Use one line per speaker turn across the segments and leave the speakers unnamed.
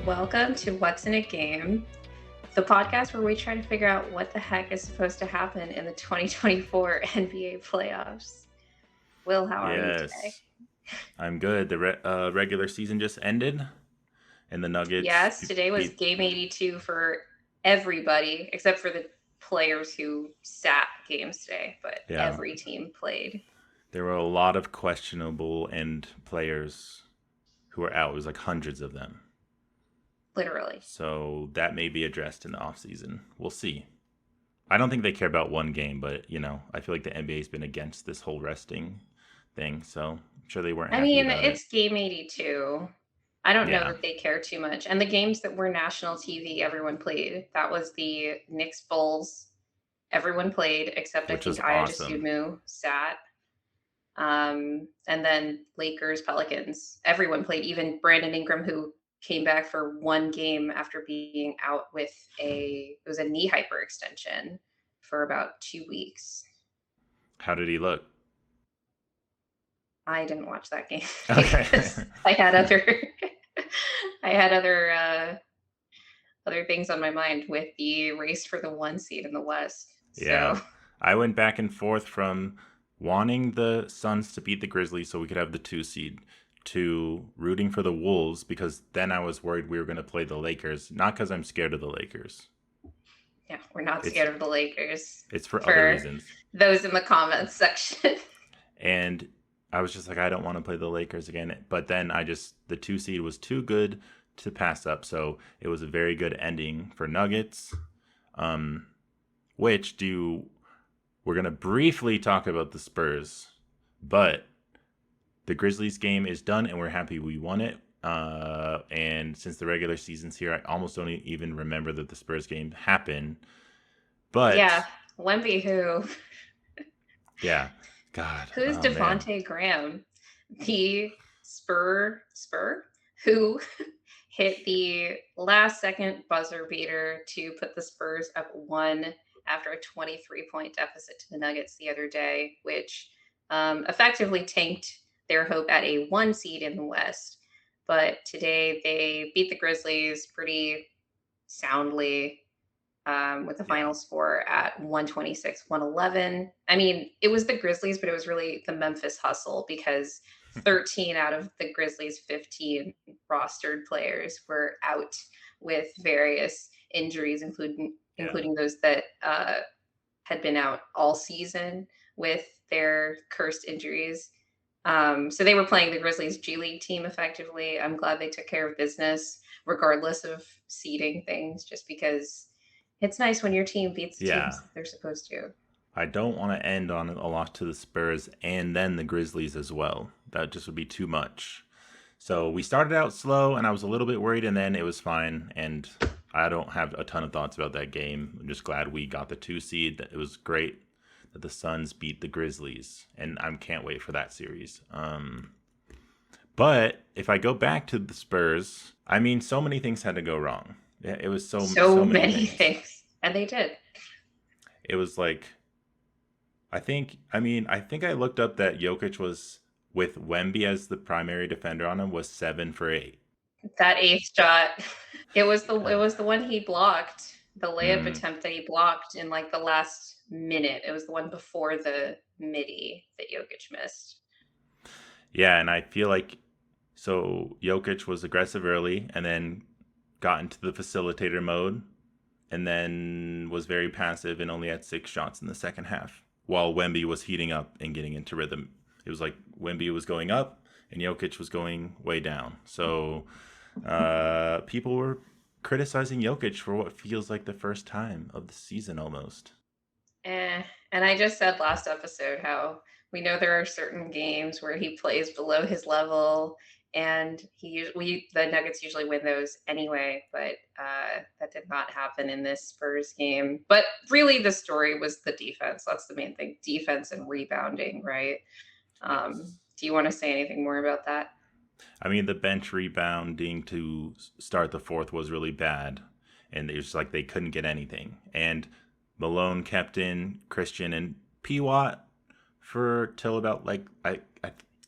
Welcome to What's in a Game, the podcast where we try to figure out what the heck is supposed to happen in the 2024 NBA playoffs. Will, how are you today?
Yes, I'm good. The regular season just ended, and the Nuggets
Yes, today was
beat.
game 82 for everybody except for the players who sat games today, but
Yeah,
every team played,
there were a lot of questionable and players who were out. It was like hundreds of them.
literally.
So that may be addressed in the offseason. We'll see. I don't think they care about one game, but I feel like the NBA's been against this whole resting thing, so I'm sure they weren't
I
happy
mean,
about it.
it's game 82. I don't know
Yeah,
that they care too much. And the games that were national TV, everyone played. That was the Knicks Bulls. Everyone played except I
which
think
was
Aya
awesome.
Dosunmu sat. And then Lakers, Pelicans. Everyone played. Even Brandon Ingram, who came back for one game after being out with it was a knee hyperextension for about 2 weeks.
How did he look?
I didn't watch that game
Okay.
because I had other I had other things on my mind with the race for the one seed in the West.
Yeah.
So
I went back and forth from wanting the Suns to beat the Grizzlies so we could have the two seed to rooting for the Wolves because then I was worried we were going to play the Lakers. Not because I'm scared of the Lakers.
yeah, we're not
It's
scared of the Lakers
it's for other
for
reasons.
those in the comments section.
And I was just like, I don't want to play the Lakers again. But then the two seed was too good to pass up. So it was a very good ending for Nuggets. Um, which do We're going to briefly talk about the Spurs, but the Grizzlies game is done and we're happy we won it. And since the regular season's here, I almost don't even remember that the Spurs game happened.
Yeah,
But
Wemby who
yeah, God,
who's
oh man.
Devonte Graham, the spur who hit the last second buzzer beater to put the Spurs up one after a 23-point deficit to the Nuggets the other day, which effectively tanked their hope at a one seed in the West. But today they beat the Grizzlies pretty soundly with the
Yeah.
final score at 126-111. I mean, it was the Grizzlies, but it was really the Memphis Hustle because 13 out of the Grizzlies' 15 rostered players were out with various injuries,
Yeah.
including those that had been out all season with their cursed injuries. So they were playing the Grizzlies G League team effectively. I'm glad they took care of business, regardless of seeding things, just because it's nice when your team beats the
Yeah.
teams they're supposed to.
I don't want to end on a loss to the Spurs and then the Grizzlies as well. That just would be too much. So we started out slow, and I was a little bit worried, and then it was fine. And I don't have a ton of thoughts about that game. I'm just glad we got the two seed. It was great that the Suns beat the Grizzlies, and I can't wait for that series. But if I go back to the Spurs, I mean, so many things had to go wrong. It was so
So
many
many
things.
things. And they did.
It was like I think I looked up that Jokic was with Wemby as the primary defender on him was 7 for 8.
That eighth shot. It
Uh,
was the one he blocked, the layup
mm,
attempt that he blocked in like the last minute. It was the one before the midi that Jokic missed.
yeah, and I feel like so Jokic was aggressive early and then got into the facilitator mode and then was very passive and only had 6 shots in the second half while Wemby was heating up and getting into rhythm. It was like Wemby was going up and Jokic was going way down. So people were criticizing Jokic for what feels like the first time of the season almost.
And I just said last episode how we know there are certain games where he plays below his level, and the Nuggets usually win those anyway. But that did not happen in this Spurs game. But really, the story was the defense. That's the main thing: defense and rebounding, right?
Yes.
Do you want to say anything more about that?
I mean, the bench rebounding to start the fourth was really bad, and it was like they couldn't get anything. And Malone kept in Christian and P Watt for till about like I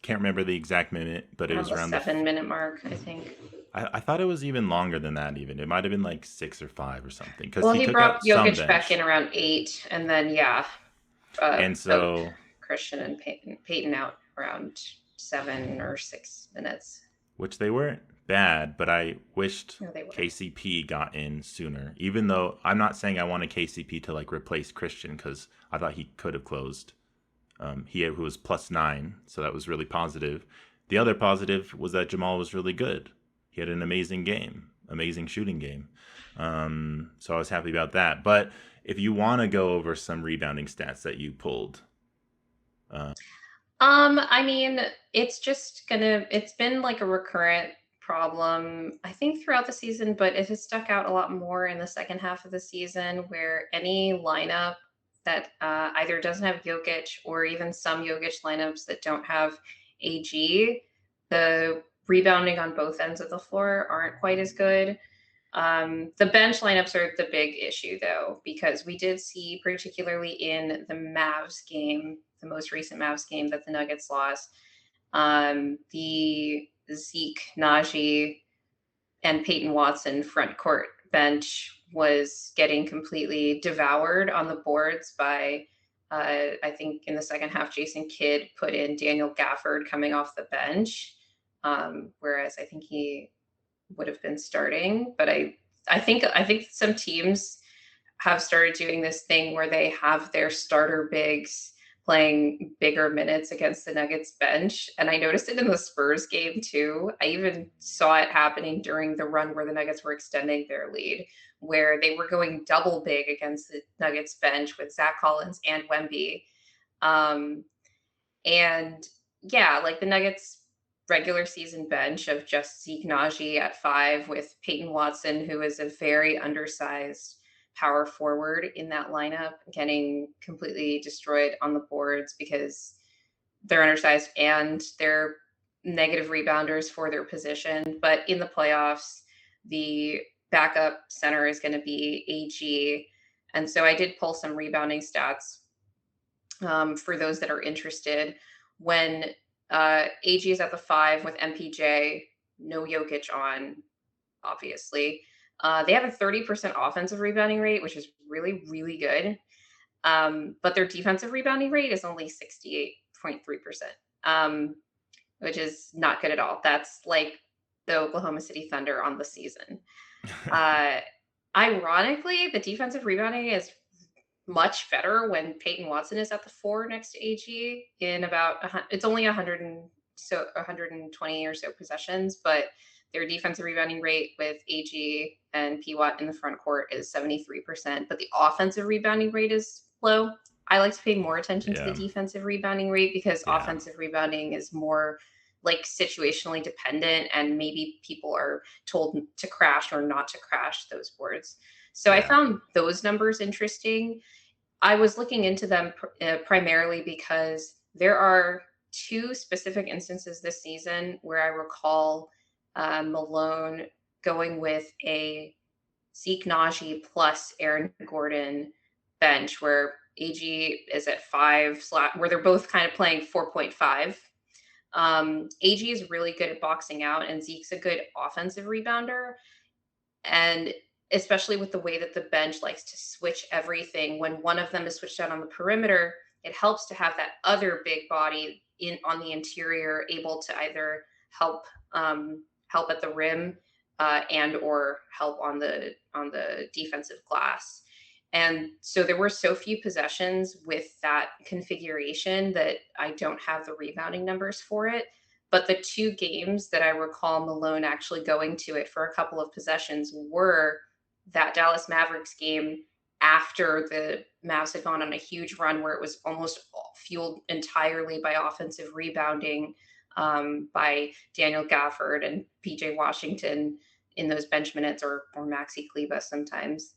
Can't remember the exact minute, but it
around
was
the
around the.
7 minute mark, I think.
I thought it was even longer than that. Even it might have been like 6 or 5 or something, because
Well,
he
he
took out
brought
some
Jokic back in
bench,
around 8, and then
and
soaked
so
Christian and Peyton out around 7 or 6 minutes.
which they weren't bad, but I wished
No, they weren't.
KCP got in sooner. Even though I'm not saying I wanted KCP to like replace Christian, because I thought he could have closed. He who was +9, so that was really positive. The other positive was that Jamal was really good. He had an amazing game, amazing shooting game. So I was happy about that. But if you want to go over some rebounding stats that you pulled,
I mean, it's been like a recurrent problem, I think, throughout the season, but it has stuck out a lot more in the second half of the season where any lineup that either doesn't have Jokic or even some Jokic lineups that don't have AG, the rebounding on both ends of the floor aren't quite as good. The bench lineups are the big issue, though, because we did see, particularly in the Mavs game, the most recent Mavs game that the Nuggets lost, the Zeke, Najee, and Peyton Watson front court bench was getting completely devoured on the boards by, I think in the second half, Jason Kidd put in Daniel Gafford coming off the bench, whereas I think he would have been starting. But I think some teams have started doing this thing where they have their starter bigs playing bigger minutes against the Nuggets bench. And I noticed it in the Spurs game too. I even saw it happening during the run where the Nuggets were extending their lead, where they were going double big against the Nuggets bench with Zach Collins and Wemby. Um, and yeah, like the Nuggets regular season bench of just Zeke Najee at 5 with Peyton Watson, who is a very undersized power forward in that lineup, getting completely destroyed on the boards because they're undersized and they're negative rebounders for their position. But in the playoffs, the backup center is going to be AG. And so I did pull some rebounding stats for those that are interested. When AG is at the 5 with MPJ, no Jokic on, obviously. They have a 30% offensive rebounding rate, which is really, really good. But their defensive rebounding rate is only 68.3%, which is not good at all. That's like the Oklahoma City Thunder on the season. Uh, Ironically, the defensive rebounding is much better when Peyton Watson is at the 4 next to AG in about it's only 120 or so possessions, but their defensive rebounding rate with AG and P Watt in the front court is 73%, but the offensive rebounding rate is low. I like to pay more attention to the
yeah,
defensive rebounding rate because
yeah,
offensive rebounding is more like situationally dependent, and maybe people are told to crash or not to crash those boards. So I
yeah,
found those numbers interesting. I was looking into them primarily because there are two specific instances this season where I recall Malone going with a Zeke Najee plus Aaron Gordon bench where AG is at 5, where they're both kind of playing 4.5. AG is really good at boxing out, and Zeke's a good offensive rebounder. And especially with the way that the bench likes to switch everything, when one of them is switched out on the perimeter, it helps to have that other big body in on the interior, able to either help at the rim and or help on the defensive glass. And so there were so few possessions with that configuration that I don't have the rebounding numbers for it. But the two games that I recall Malone actually going to it for a couple of possessions were that Dallas Mavericks game after the Mavs had gone on a huge run where it was almost fueled entirely by offensive rebounding by Daniel Gafford and PJ Washington in those bench minutes, or Maxi Kleba sometimes.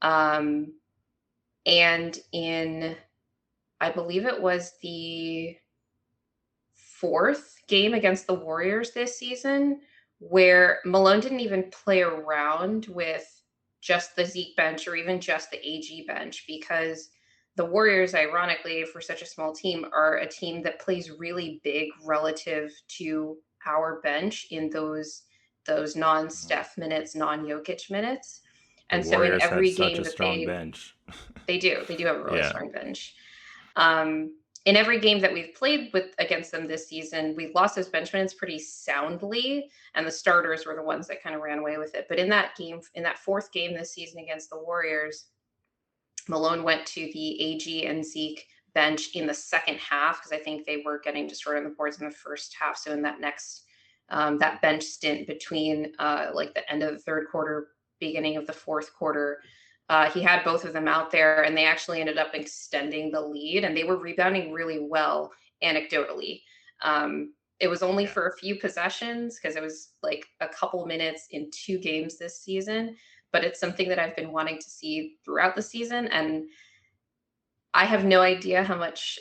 Um, and in, I believe it was the fourth game against the Warriors this season, where Malone didn't even play around with just the Zeke bench or even just the AG bench because the Warriors, ironically, for such a small team, are a team that plays really big relative to our bench in those
Mhm.
non-Steph minutes, non-Jokic minutes.
The
And so in
Warriors had
every
such
game
a
that
strong bench.
they do have a really
Yeah.
strong bench. In every game that we've played with against them this season, we've lost those bench minutes pretty soundly, and the starters were the ones that kind of ran away with it. But in that game, in that fourth game this season against the Warriors, Malone went to the AG and Zeke bench in the second half because I think they were getting destroyed on the boards in the first half. So in that next that bench stint between like the end of the third quarter, beginning of the fourth quarter, he had both of them out there, and they actually ended up extending the lead, and they were rebounding really well. Anecdotally, it was only
Yeah.
for a few possessions because it was like a couple minutes in two games this season, but it's something that I've been wanting to see throughout the season. And I have no idea how much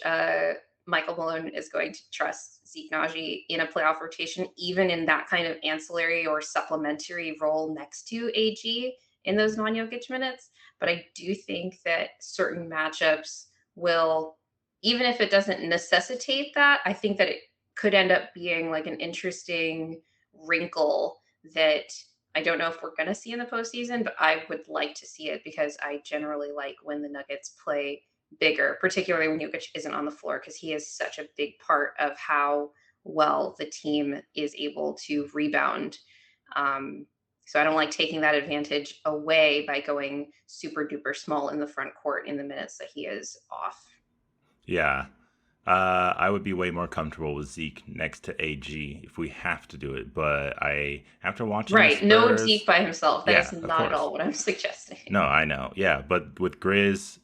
Michael Malone is going to trust Zeke Naji in a playoff rotation, even in that kind of ancillary or supplementary role next to AG in those non Jokic minutes. But I do think that certain matchups will, even if it doesn't necessitate that, I think that it could end up being like an interesting wrinkle that I don't know if we're going to see in the postseason, but I would like to see it because I generally like when the Nuggets play bigger, particularly when Jokic isn't on the floor, because he is such a big part of how well the team is able to rebound. Um, so I don't like taking that advantage away by going super duper small in the front court in the minutes that he is off.
Yeah. I would be way more comfortable with Zeke next to AG if we have to do it. But after watching the
Right. No Zeke
Spurs,
by himself. That is
yeah, of
not at
course.
all what I'm suggesting.
No, I know. Yeah, but with Grizz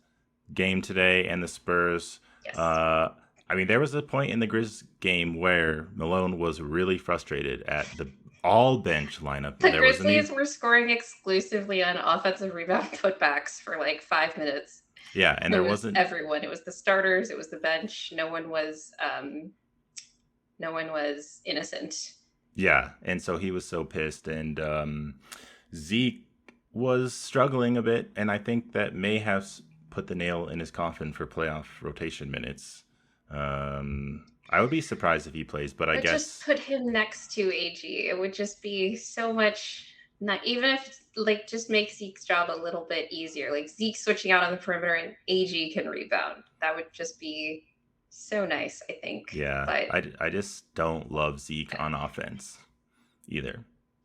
game today and the Spurs,
Yes.
uh, I mean, there was a point in the Grizz game where Malone was really frustrated at the all bench lineup.
The
There wasn't
Grizzlies
even,
were scoring exclusively on offensive rebound putbacks for like 5 minutes.
yeah, and
It
there
was
wasn't,
everyone. It was the starters. It was the bench. No one was innocent.
yeah, and so he was so pissed, and Zeke was struggling a bit, and I think that may have put the nail in his coffin for playoff rotation minutes. I would be surprised if he plays, but I
But just
guess
put him next to AG. It would just be so much. Not even if like just make Zeke's job a little bit easier. Like Zeke switching out on the perimeter and AG can rebound. That would just be so nice, I think.
yeah,
But
I just don't love Zeke on offense either.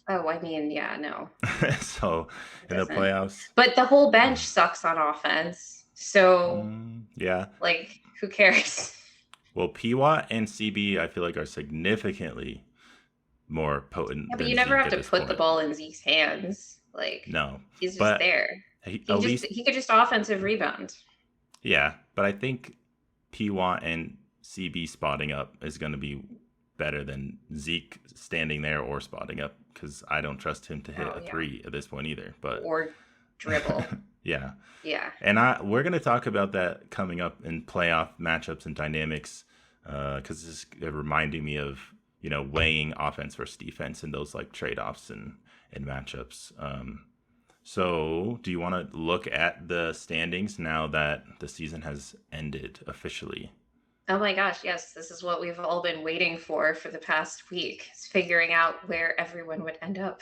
oh, I mean, yeah, no,
So
it
in the
doesn't.
playoffs,
But the whole bench sucks on offense. So
yeah.
like, who cares?
Well, Piwat and CB, I feel like are significantly more potent
Yeah, but
than
you never
Zeke
have
at
to
this
put the
point.
ball in Zeke's hands. Like
No,
he's just
but
there.
at
He
least,
could just offensive rebound.
yeah. But I think Piwat and CB spotting up is going to be better than Zeke standing there or spotting up because I don't trust him to hit
Oh
a
yeah.
three at this point either. But
Or dribble.
yeah,
Yeah.
and we're going to talk about that coming up in playoff matchups and dynamics because it's reminding me of weighing offense versus defense and those like trade offs and matchups. So, do you want to look at the standings now that the season has ended officially?
Oh my gosh, yes, this is what we've all been waiting for the past week. Is figuring out where everyone would end up.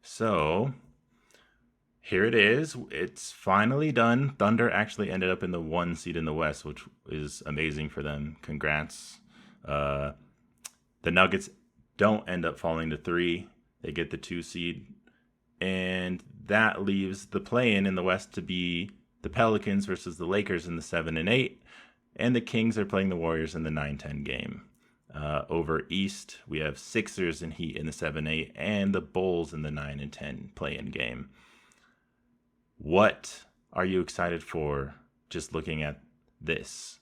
So, here it is. It's finally done. Thunder actually ended up in the 1 seed in the West, which is amazing for them. Congrats. Uh, the Nuggets don't end up falling to 3. They get the 2 seed. And that leaves the play in the West to be the Pelicans versus the Lakers in the 7 and 8. And the Kings are playing the Warriors in the 9-10 game. Over East, we have Sixers and Heat in the 7-8, and the Bulls in the 9 and 10 play-in game. What are you excited for just looking at this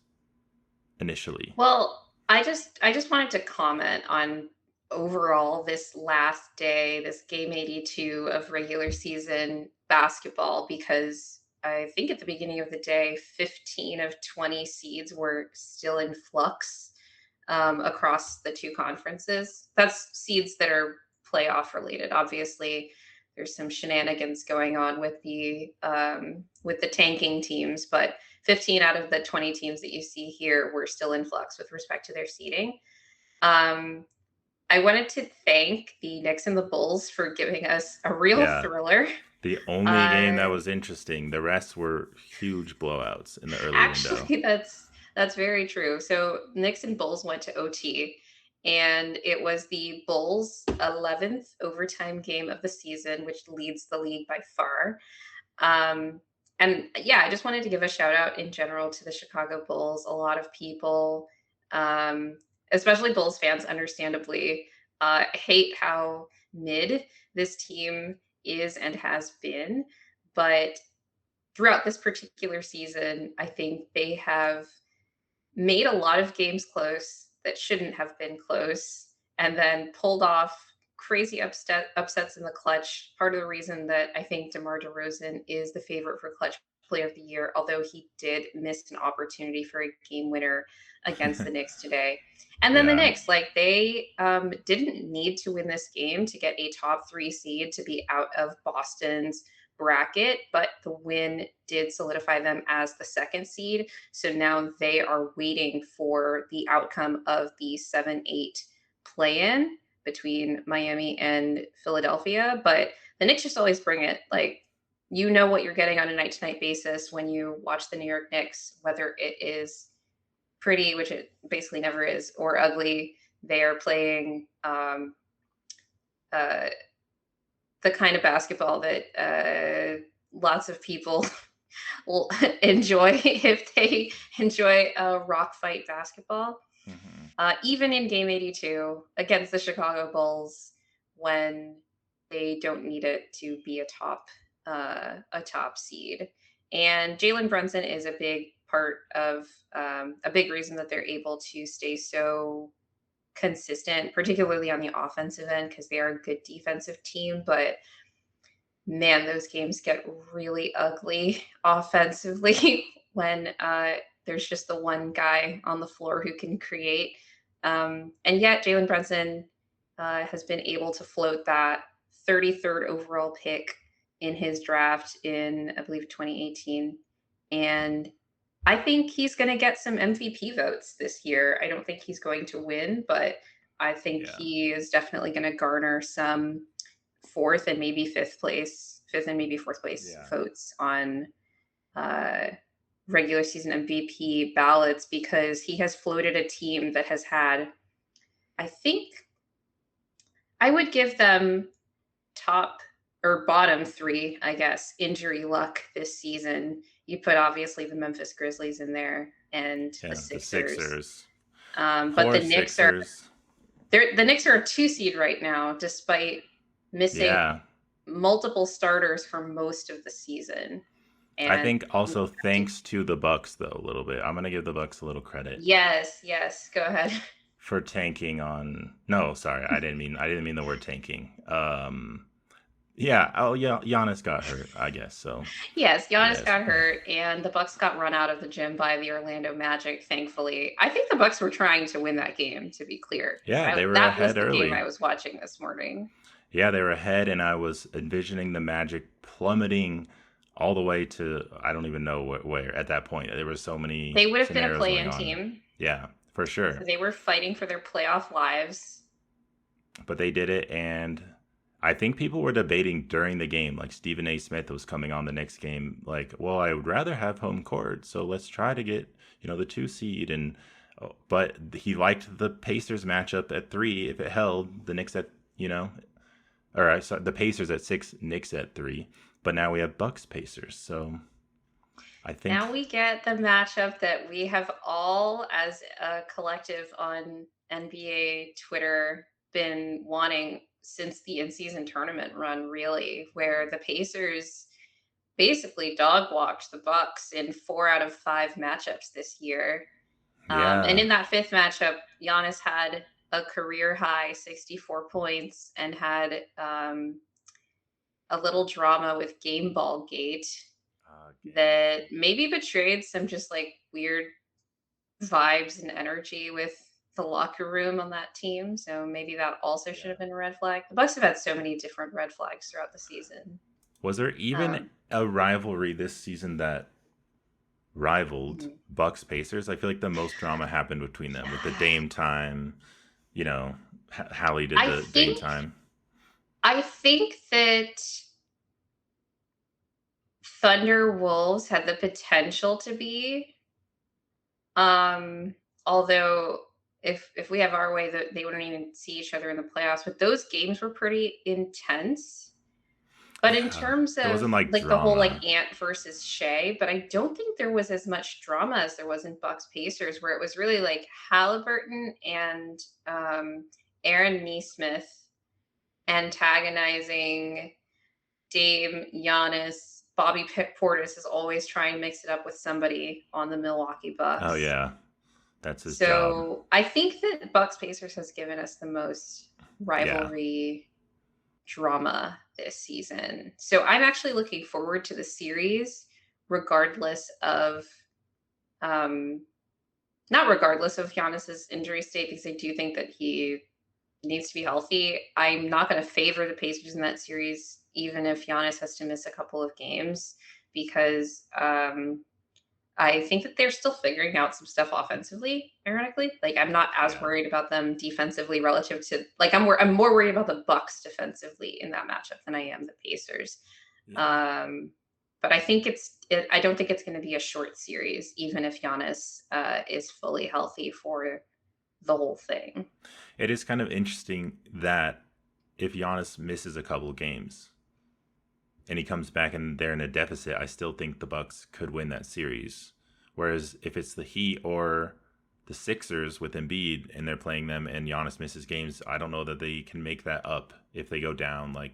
initially?
Well, I just wanted to comment on overall this last day, this game 82 of regular season basketball, because I think at the beginning of the day, 15 of 20 seeds were still in flux across the two conferences. That's seeds that are playoff related. Obviously, there's some shenanigans going on with the tanking teams, but 15 out of the 20 teams that you see here were still in flux with respect to their seeding. Um, I wanted to thank the Knicks and the Bulls for giving us a real
Yeah.
thriller.
The only game that
Uh,
was interesting. The rest were huge blowouts in the early window.
Actually, that's very true. So Knicks and Bulls went to OT, and it was the Bulls' 11th overtime game of the season, which leads the league by far. Um, and yeah, I just wanted to give a shout out in general to the Chicago Bulls. A lot of people, um, especially Bulls fans, understandably, hate how mid this team is and has been. But throughout this particular season, I think they have made a lot of games close that shouldn't have been close, and then pulled off crazy upsets in the clutch. Part of the reason that I think DeMar DeRozan is the favorite for clutch player of the year, although he did miss an opportunity for a game winner against the Knicks today. And then the
Yeah.
Knicks, like they didn't need to win this game to get a top 3 seed to be out of Boston's bracket, but the win did solidify them as the 2nd seed. So now they are waiting for the outcome of the 7-8 play in between Miami and Philadelphia. But the Knicks just always bring it. Like, you know what you're getting on a night to night basis when you watch the New York Knicks, whether it is pretty, which it basically never is, or ugly. They are playing uh, the kind of basketball that lots of people will enjoy if they enjoy a rock fight basketball.
Hmm.
Even in game 82 against the Chicago Bulls, when they don't need it to be a top seed. And Jalen Brunson is a big part of a big reason that they're able to stay so consistent, particularly on the offensive end, because they are a good defensive team. But man, those games get really ugly offensively when there's just the one guy on the floor who can create. And yet, Jalen Brunson has been able to float that 33rd overall pick in his draft in, I believe, 2018. And I think he's going to get some MVP votes this year. I don't think he's going to win, but I think
Yeah.
he is definitely going to garner some fifth and maybe fourth place
Yeah.
votes on uh, regular season MVP ballots, because he has floated a team that has had, I think, I would give them top or bottom 3, I guess, injury luck this season. You put obviously the Memphis Grizzlies in there and the
Yeah. The
Sixers.
Sixers.
But
Poor Sixers.
the Knicks are a 2 seed right now, despite missing
Yeah.
multiple starters for most of the season.
I
And
think also thanks to the Bucks though a little bit. I'm gonna give the Bucks a little credit
yes, go ahead.
for tanking on. No, sorry, I didn't mean the word tanking. Yeah. Oh, yeah. Giannis got hurt, I guess. So
Yes, Giannis
yes.
got hurt, and the Bucks got run out of the gym by the Orlando Magic. Thankfully, I think the Bucks were trying to win that game. To be clear, because
Yeah, they were
that was
ahead
the game I
early.
was watching this morning.
Yeah, they were ahead, and I was envisioning the Magic plummeting all the way to I don't even know where at that point. There were so many
They would have been a
scenarios going
play-in
on.
team,
Yeah, for
so
sure.
they were fighting for their playoff lives.
But they did it, and I think people were debating during the game. Like Stephen A. Smith was coming on the next game, like, well, I would rather have home court, so let's try to get the 2 seed. And but he liked the Pacers matchup at 3 if it held. The Knicks at all right, so the Pacers at 6, Knicks at 3. But now we have Bucks Pacers, so I think
Now we get the matchup that we have all, as a collective on NBA Twitter, been wanting since the in-season tournament run, really, where the Pacers basically dog walked the Bucks in 4 out of 5 matchups this year. And
yeah.
in that 5th matchup, Giannis had a career high 64 points and had a little drama with Game Ball Gate
Game
that
ball.
maybe betrayed some just like weird vibes and energy with the locker room on that team. So maybe that also should
Yeah.
have been a red flag. The Bucks have had so many different red flags throughout the season.
Was there even
Um,
a rivalry this season that rivaled
mhm.
Bucks Pacers? I feel like the most drama happened between them with the Dame time. You know, Hallie did
I
the Dame
think
time.
I think that Thunder Wolves had the potential to be. Um, although if we have our way, that they wouldn't even see each other in the playoffs. But those games were pretty intense. But in
Yeah,
terms
there
of
wasn't like
like the whole
drama.
like Ant versus Shea, but I don't think there was as much drama as there was in Bucks Pacers, where it was really like Halliburton and Aaron Neesmith antagonizing Dame, Giannis. Bobby Portis is always trying to mix it up with somebody on the Milwaukee
Oh
Bucks.
yeah, that's his job.
So I think that Bucks Pacers has given us the most
Yeah,
rivalry drama this season. So I'm actually looking forward to the series, regardless of um not regardless of Giannis's injury state, because I do think that he needs to be healthy. I'm not going to favor the Pacers in that series, even if Giannis has to miss a couple of games, because I think that they're still figuring out some stuff offensively, ironically. Like I'm not as
yeah,
worried about them defensively relative to like I'm more worried about the Bucks defensively in that matchup than I am the Pacers.
yeah.
Um, but I don't think it's going to be a short series, even if Giannis is fully healthy for the whole thing.
It is kind of interesting that if Giannis misses a couple games and he comes back and they're in a deficit, I still think the Bucks could win that series. Whereas if it's the Heat or the Sixers with Embiid and they're playing them and Giannis misses games, I don't know that they can make that up if they go down like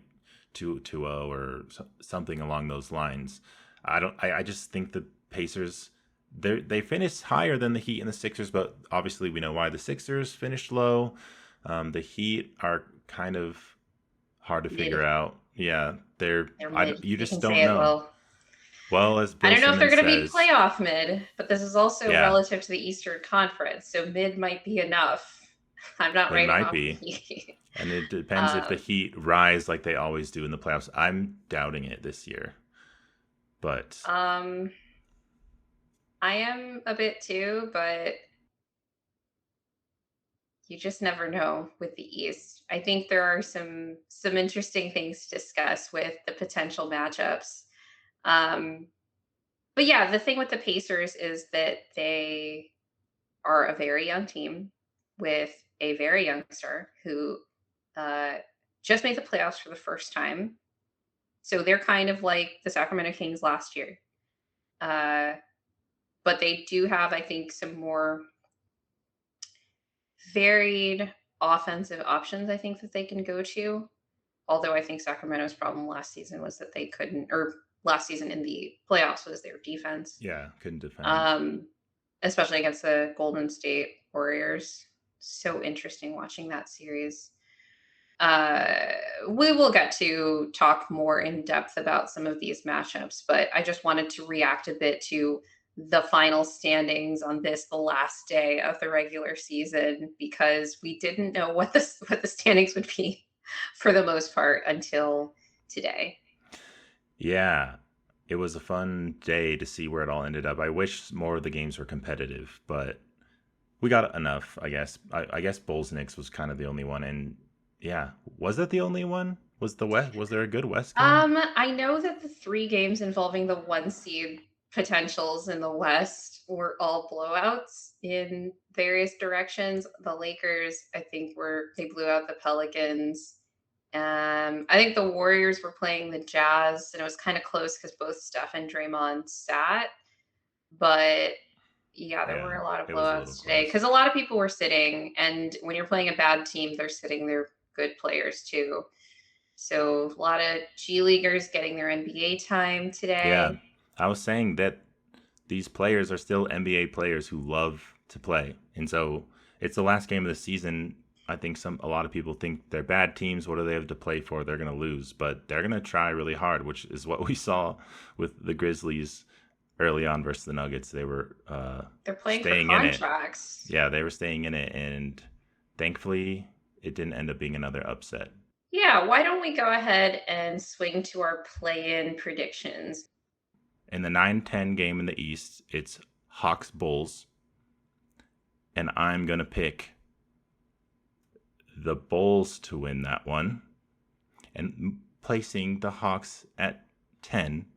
2-0 or something along those lines. I just think the Pacers they finished higher than the Heat and the Sixers, but obviously we know why the Sixers finished low. The Heat are kind of hard to figure
Mid,
out. Yeah,
they're mid.
you
You
just
can
don't
say it
know.
well.
Well, as
I
Bill
don't know if they're
Simmons
going to be
says,
playoff mid, but this is also
yeah,
relative to the Eastern Conference, so mid might be enough. I'm not
it
writing
might
off the
be.
Heat.
And it depends if the
Um,
Heat rise like they always do in the playoffs. I'm doubting it this year. But
um, I am a bit too, but you just never know with the East. I think there are some interesting things to discuss with the potential matchups. Um, but yeah, the thing with the Pacers is that they are a very young team with a very young star who uh, just made the playoffs for the first time. So they're kind of like the Sacramento Kings last year. Uh, but they do have, I think, some more varied offensive options, I think, that they can go to. Although I think Sacramento's problem last season was that they couldn't, or last season in the playoffs was their defense,
yeah, couldn't defend.
um, especially against the Golden State Warriors. So interesting watching that series. Uh, we will get to talk more in depth about some of these matchups, but I just wanted to react a bit to the final standings on this, the last day of the regular season, because we didn't know what the standings would be for the most part until today.
Yeah, it was a fun day to see where it all ended up. I wish more of the games were competitive, but we got enough, I guess. I guess Bulls Knicks was kind of the only one, and yeah, was it the only one? Was the West? Was there a good West game?
I know that the three games involving the one seed potentials in the West were all blowouts in various directions. The Lakers, I think, they blew out the Pelicans. I think the Warriors were playing the Jazz, and it was kind of close because both Steph and Draymond sat. But yeah, there
Yeah,
were a lot of
it was a little
blowouts today
close.
because a lot of people were sitting, and when you're playing a bad team, they're sitting their good players too. So a lot of G Leaguers getting their NBA time
Yeah,
today.
I was saying that these players are still NBA players who love to play. And so it's the last game of the season. I think a lot of people think they're bad teams. What do they have to play for? They're going to lose, but they're going to try really hard, which is what we saw with the Grizzlies early on versus the Nuggets. They were
They're playing for
staying in it.
contracts.
Yeah, they were staying in it, and thankfully, it didn't end up being another upset.
Yeah, why don't we go ahead and swing to our play-in predictions?
In the 9-10 game in the East, it's Hawks Bulls, and I'm going to pick the Bulls to win that one and placing the Hawks at 10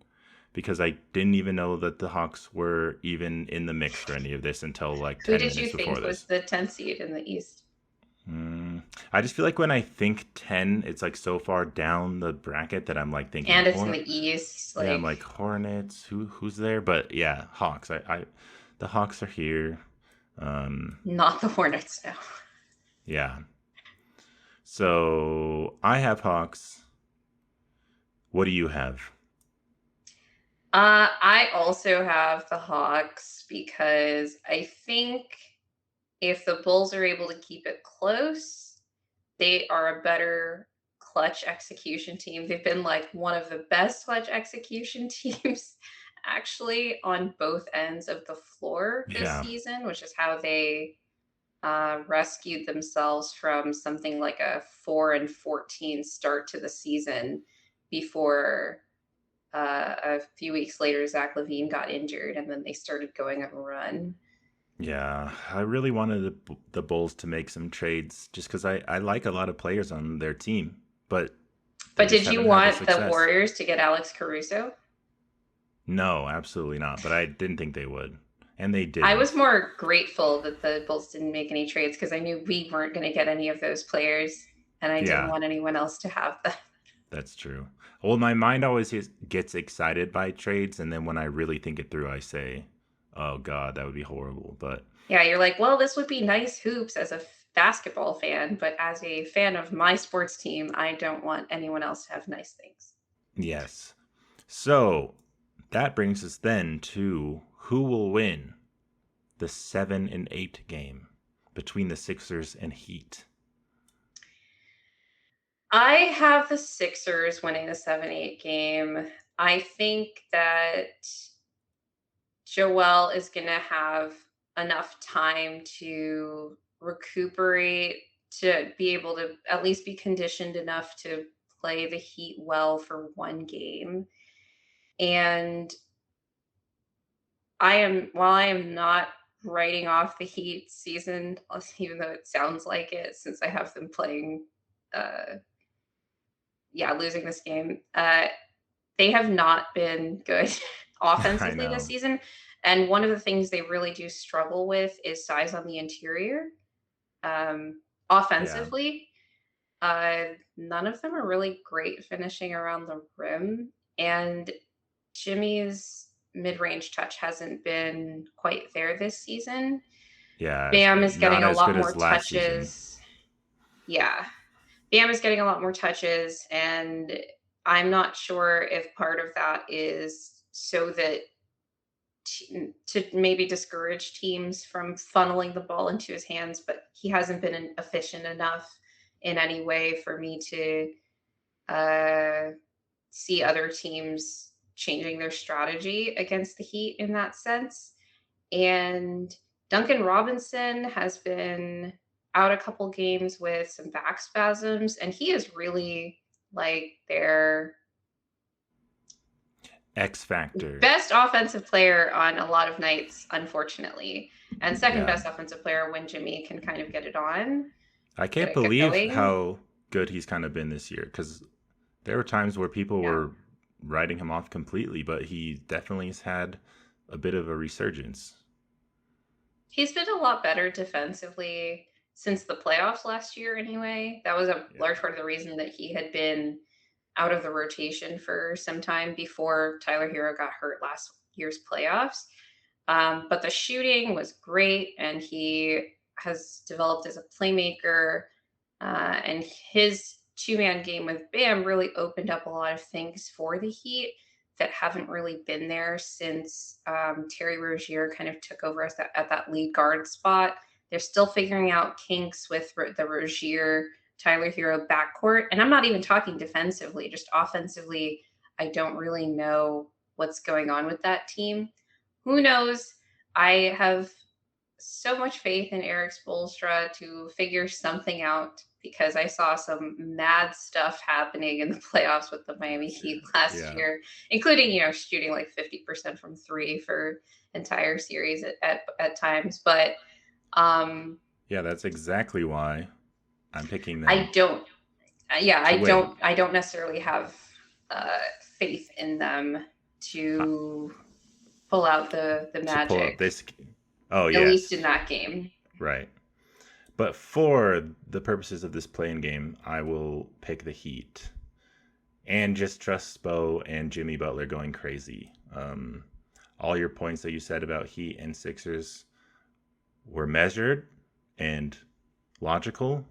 because I didn't even know that the Hawks were even in the mix for any of this until like
Who
10
did you
minutes before
think was
this.
the 10th seed in the East?
I just feel like when I think 10, it's like so far down the bracket that I'm like thinking,
And it's in the East.
yeah, I'm
Like,
like Hornets, who's there? But yeah, Hawks. The Hawks are here.
not the Hornets now.
Yeah. So I have Hawks. What do you have?
I also have the Hawks because I think if the Bulls are able to keep it close, they are a better clutch execution team. They've been like one of the best clutch execution teams actually on both ends of the floor this
Yeah.
season, which is how they rescued themselves from something like a 4-14 start to the season before a few weeks later Zach LaVine got injured and then they started going on a run.
Yeah, I really wanted the Bulls to make some trades just because I like a lot of players on their team, but they
But
just
did you
haven't had the
want the
success.
Warriors to get Alex Caruso?
No, absolutely not. But I didn't think they would, and they
I was
didn't.
more grateful that the Bulls didn't make any trades because I knew we weren't going to get any of those players, and I didn't
Yeah,
want anyone else to have them.
that's true. Well, my mind always gets excited by trades, and then when I really think it through, I say, "Oh God, that would be horrible." But
Yeah, you're like, well, this would be nice hoops as a basketball fan, but as a fan of my sports team, I don't want anyone else to have nice things.
yes. So that brings us then to who will win the 7-8 game between the Sixers and Heat.
I have the Sixers winning the 7-8 game. I think that Joel is going to have enough time to recuperate, to be able to at least be conditioned enough to play the Heat well for one game. And while I am not writing off the Heat season, even though it sounds like it, since I have them playing, uh, yeah, losing this game. They have not been good
I
offensively this
know.
season. And one of the things they really do struggle with is size on the interior.
Yeah.
Offensively, none of them are really great finishing around the rim. And Jimmy's mid range touch hasn't been quite there this season.
Yeah,
Bam is getting
not
a
as
lot
good
more
as last season.
touches. Yeah. Bam is getting a lot more touches. And I'm not sure if part of that is so that to maybe discourage teams from funneling the ball into his hands, but he hasn't been efficient enough in any way for me to uh, see other teams changing their strategy against the Heat in that sense. And Duncan Robinson has been out a couple games with some back spasms, and he is really like their
X Factor.
best offensive player on a lot of nights, unfortunately, and second
Yeah.
best offensive player when Jimmy can kind of get it on,
I can't
get
believe
going.
how good he's kind of been this year because there were times where people
Yeah.
were writing him off completely, but he definitely has had a bit of a resurgence.
He's been a lot better defensively since the playoffs last year, anyway. That was a large
Yeah.
part of the reason that he had been out of the rotation for some time before Tyler Hero got hurt last year's playoffs. But the shooting was great, and he has developed as a playmaker. And his two-man game with Bam really opened up a lot of things for the Heat that haven't really been there since Terry Rozier kind of took over at that lead guard spot. They're still figuring out kinks with the Rozier Tyler Hero backcourt, and I'm not even talking defensively, just offensively. I don't really know what's going on with that team. who knows? I have so much faith in Eric Spoelstra to figure something out because I saw some mad stuff happening in the playoffs with the Miami Heat last
Yeah.
year, including, shooting like 50% from three for entire series at times. But um,
Yeah, that's exactly why I'm picking
I
them
don't, yeah,
to win.
I don't necessarily have uh, faith in them
Uh,
to pull out the
to pull
magic,
up this. Oh,
at least in
yes.
that game.
Right. But for the purposes of this playing game, I will pick the Heat and just trust Spo and Jimmy Butler going crazy. All your points that you said about Heat and Sixers were measured and logical,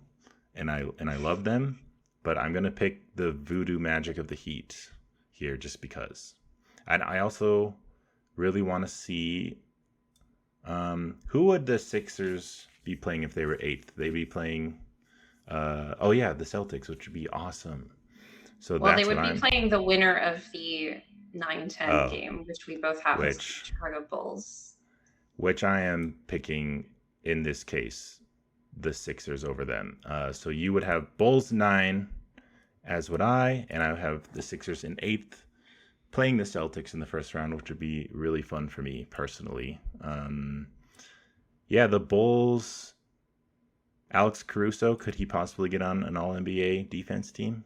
and I love them. But I'm gonna pick the voodoo magic of the Heat here just because. And I also really want to see who would the Sixers be playing if they were eighth? They'd be playing. Oh yeah, the Celtics, which would be awesome. So
Well, they
that's what
would be
I'm.
playing the winner of the 9-10
Oh,
game, which we both have as the
which
Chicago Bulls.
which I am picking in this case, the Sixers over them. So you would have Bulls 9, as would I, and I would have the Sixers in eighth, playing the Celtics in the first round, which would be really fun for me personally. Yeah, the Bulls. Alex Caruso, could he possibly get on an All NBA defense team?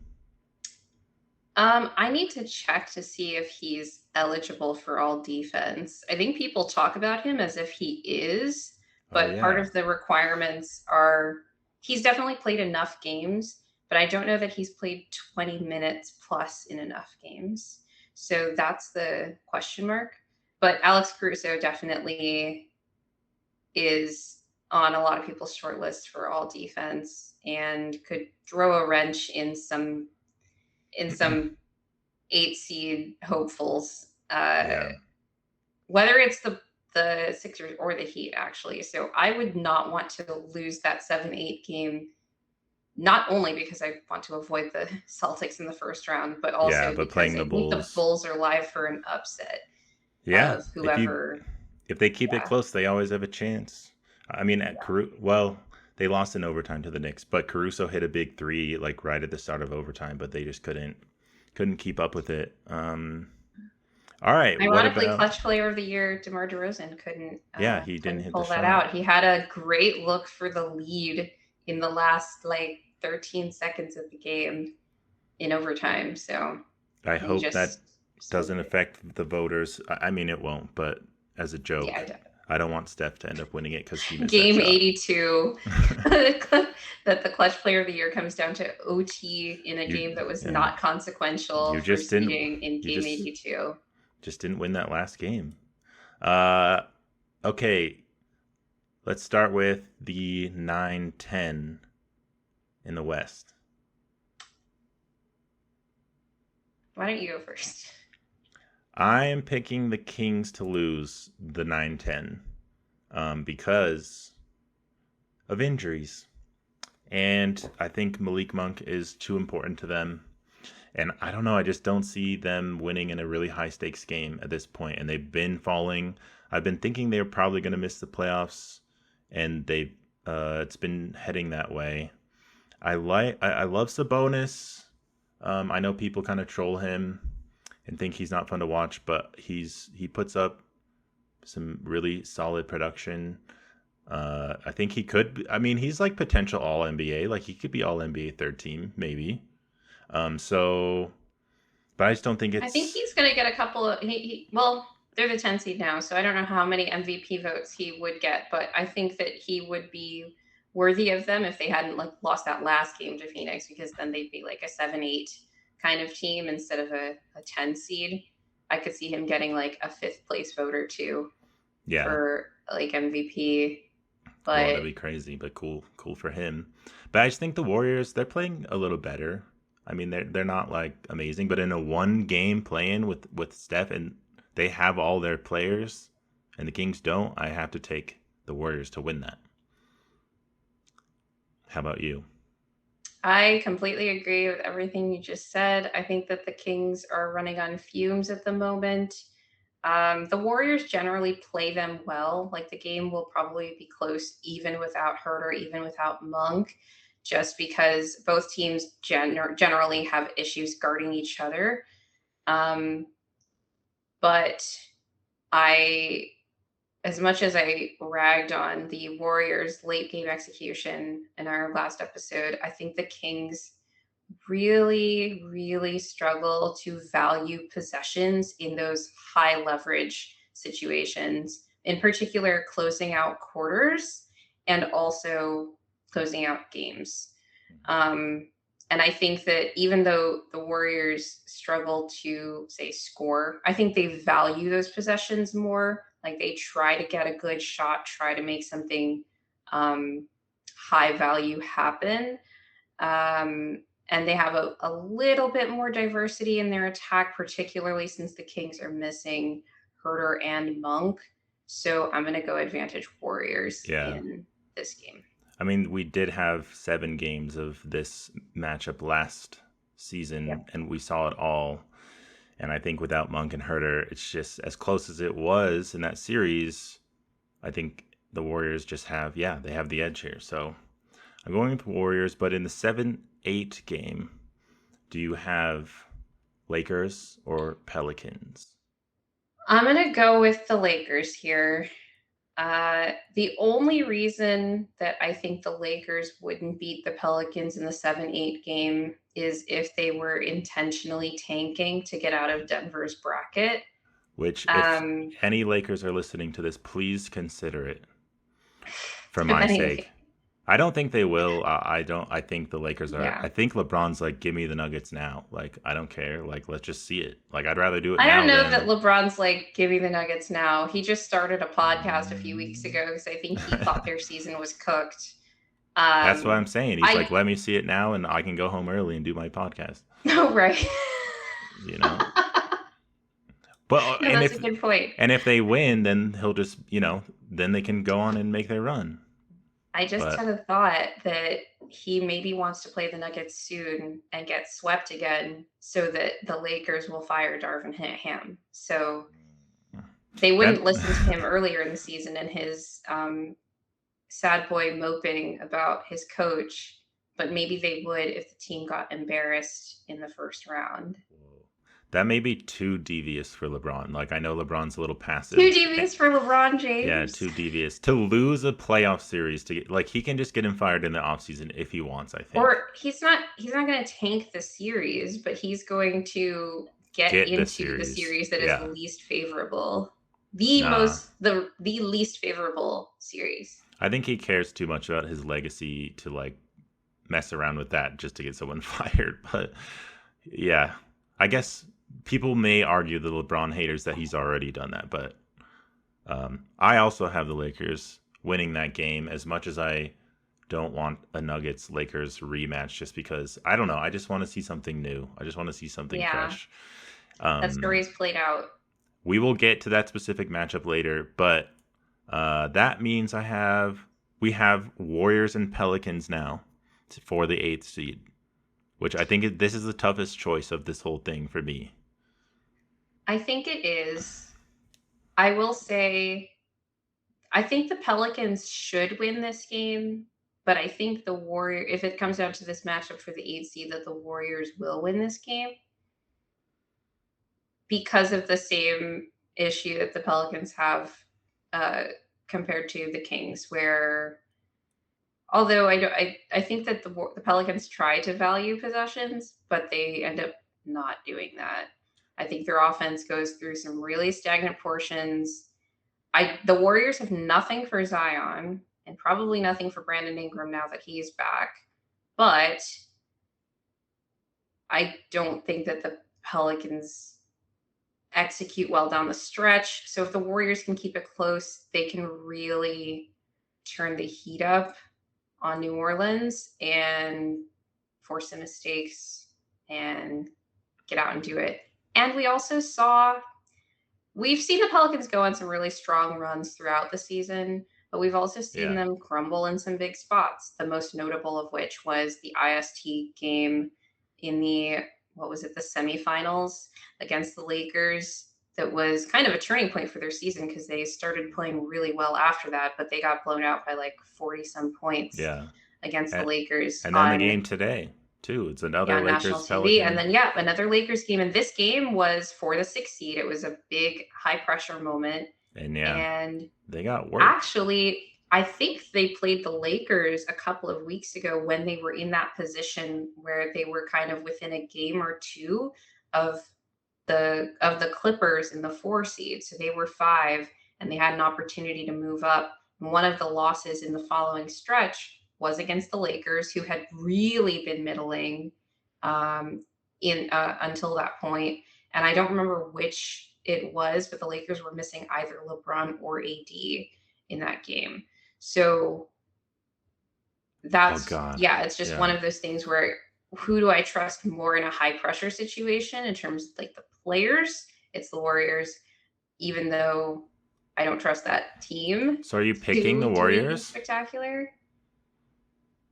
I need to check to see if he's eligible for all defense. I think people talk about him as if he is,
Oh
but part
yeah,
of the requirements are he's definitely played enough games, but I don't know that he's played 20 minutes plus in enough games. So that's the question mark. But Alex Caruso definitely is on a lot of people's short list for all defense and could throw a wrench in some 8 seed hopefuls,
yeah,
whether it's the Sixers or the Heat, actually. So I would not want to lose that 7-8 game, not only because I want to avoid the Celtics in the first round, but
yeah.
also
But
because
playing the
I think the
Bulls,
Bulls are live for an upset
yeah.
of
If you
whoever.
if they keep it
Yeah,
close, they always have a chance. I mean,
yeah.
Well, they lost in overtime to the Knicks, but Caruso hit a big three like right at the start of overtime, but they just couldn't keep up with it. All right, what
Ironically,
about?
clutch player of the year, DeMar DeRozan
Yeah, he didn't
couldn't
hit the
pull that
shot.
out. He had a great look for the lead in the last like 13 seconds of the game in overtime. So
I
he
hope that
just
doesn't
smoked it.
affect the voters. I mean, it won't, but as a
Yeah,
joke, I don't want Steph to end up winning it because he missed that
game
shot.
82 that the clutch player of the year comes down to OT in a
you,
game that was
yeah,
not consequential
you
for
just didn't.
seeding in
You
game 82.
just didn't win that last game. Uh, okay, let's start with the 9-10 in the West.
Why don't you go first?
I am picking the Kings to lose the 9-10 because of injuries. And I think Malik Monk is too important to them. And I don't know, I just don't see them winning in a really high stakes game at this point. And they've been falling. I've been thinking they're probably going to miss the playoffs, and it's been heading that way. I love Sabonis. I know people kind of troll him and think he's not fun to watch, but he puts up some really solid production. I think he could. I mean, he's like potential All NBA. Like he could be All NBA third team, maybe. So, but I just don't think
I think
it's.
he's going to get a couple of well, they're the 10 seed now, so I don't know how many MVP votes he would get, but I think that he would be worthy of them if they hadn't like lost that last game to Phoenix, because then they'd be like a 7-8 kind of team instead of a 10 seed. I could see him getting like a fifth place vote or two
Yeah,
for like MVP,
well,
but
that'd be crazy, but cool for him. But I just think the Warriors they're playing a little better. I mean, they're not like amazing, but in a one game playing with Steph and they have all their players, and the Kings don't. I have to take the Warriors to win that. How about you?
I completely agree with everything you just said. I think that the Kings are running on fumes at the moment. The Warriors generally play them well. Like the game will probably be close even without Hurt or even without Monk, just because both teams generally have issues guarding each other. Um, but I, as much as I ragged on the Warriors' late game execution in our last episode, I think the Kings really, really struggle to value possessions in those high leverage situations, in particular, closing out quarters and also closing out games. Um, and I think that even though the Warriors struggle to, say, score, I think they value those possessions more. Like they try to get a good shot, try to make something um, high value happen. And they have a little bit more diversity in their attack, particularly since the Kings are missing Herter and Monk. So I'm going to go advantage Warriors
Yeah.
in this game.
I mean, we did have 7 games of this matchup last season,
Yep.
and we saw it all. And I think without Monk and Herter, it's just as close as it was in that series. I think the Warriors just have, they have the edge here. So I'm going with Warriors, but in the 7-8 game, do you have Lakers or Pelicans?
I'm going to go with the Lakers here. The only reason that I think the Lakers wouldn't beat the Pelicans in the 7-8 game is if they were intentionally tanking to get out of Denver's bracket.
Which, if
Um,
any Lakers are listening to this, please consider it for
if
my
anything,
sake. I don't think they will. I don't. I think the Lakers are.
yeah.
I think LeBron's like, give me the Nuggets now. Like, I don't care. Like, let's just see it. Like, I'd rather do it
I don't
now
know that
than.
LeBron's like, give me the Nuggets now. He just started a podcast a few weeks ago because I think he thought their season was cooked.
That's what I'm saying. He's
I
like, let me see it now, and I can go home early and do my podcast.
no right.
You know. But
No, that's a good point.
and if they win, then he'll just then they can go on and make their run.
I just
But
had a thought that he maybe wants to play the Nuggets soon and get swept again so that the Lakers will fire Darvin Ham. So they
that
wouldn't listen to him earlier in the season and his sad boy moping about his coach, but maybe they would if the team got embarrassed in the first round.
that may be too devious for LeBron. Like, I know LeBron's a little passive.
Too devious for LeBron
Yeah,
James.
too devious. To lose a playoff series to get, like, he can just get him fired in the offseason if he wants, I think.
Or he's not going to tank the series, but he's going to get into the series that is least favorable. The least favorable series.
I think he cares too much about his legacy to like mess around with that just to get someone fired. But yeah, I guess people may argue, the LeBron haters, that he's already done that. But I also have the Lakers winning that game, as much as I don't want a Nuggets Lakers rematch, just because I don't know. I just want to see something new. I just want to see something fresh.
That story's played out.
We will get to that specific matchup later, but that means we have Warriors and Pelicans now for the 8th seed, which I think this is the toughest choice of this whole thing for me.
I think it is. I will say, I think the Pelicans should win this game, but I think if it comes down to this matchup for the 8th seed, that the Warriors will win this game because of the same issue that the Pelicans have compared to the Kings, where although I think that the Pelicans try to value possessions, but they end up not doing that. I think their offense goes through some really stagnant portions. The Warriors have nothing for Zion and probably nothing for Brandon Ingram now that he's back. But I don't think that the Pelicans execute well down the stretch. So if the Warriors can keep it close, they can really turn the heat up on New Orleans and force some mistakes and get out and do it. And we've seen the Pelicans go on some really strong runs throughout the season, but we've also seen them crumble in some big spots, the most notable of which was the IST game in the semifinals against the Lakers. that was kind of a turning point for their season because they started playing really well after that, but they got blown out by like 40 some points
Yeah.
against the
And,
Lakers
and then the
on,
game today, too. It's
yeah,
another
national
Lakers
TV. And
Pelican.
then, yeah, another Lakers game. And this game was for the 6th seed. It was a big high pressure moment.
And yeah,
And
they got worked.
actually, I think they played the Lakers a couple of weeks ago when they were in that position where they were kind of within a game or two of the Clippers in the 4 seed. So they were 5 and they had an opportunity to move up. And one of the losses in the following stretch was against the Lakers, who had really been middling um, in until that point. And I don't remember which it was, but the Lakers were missing either LeBron or AD in that game. So
Oh,
that's,
God.
yeah, it's just one
Yeah.
of those things where who do I trust more in a high pressure situation in terms of like the players? It's the Warriors, even though I don't trust that team
So are you picking the
to do anything
Warriors?
spectacular.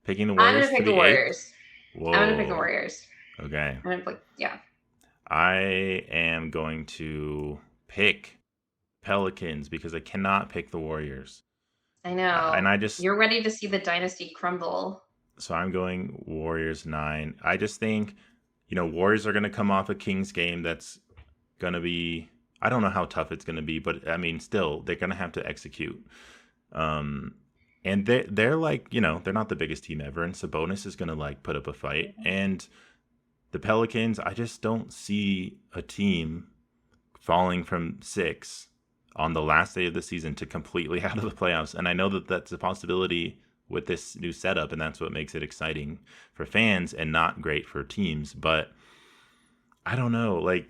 Picking the
I'm gonna
Warriors to
pick the
the eighth?
Warriors. I'm gonna pick the
Whoa.
Warriors.
Okay.
I'm gonna pick, yeah.
I am going to pick Pelicans because I cannot pick the Warriors.
I
And
know.
I just,
You're ready to see the dynasty crumble.
so I'm going Warriors 9. I just think, Warriors are going to come off a Kings game that's going to be, I don't know how tough it's going to be, but I mean, still, they're going to have to execute. Um, and they're like, they're not the biggest team ever, and Sabonis is going to like put up a fight. And the Pelicans, I just don't see a team falling from 6 on the last day of the season to completely out of the playoffs. And I know that that's a possibility with this new setup, and that's what makes it exciting for fans and not great for teams. But I don't know, like,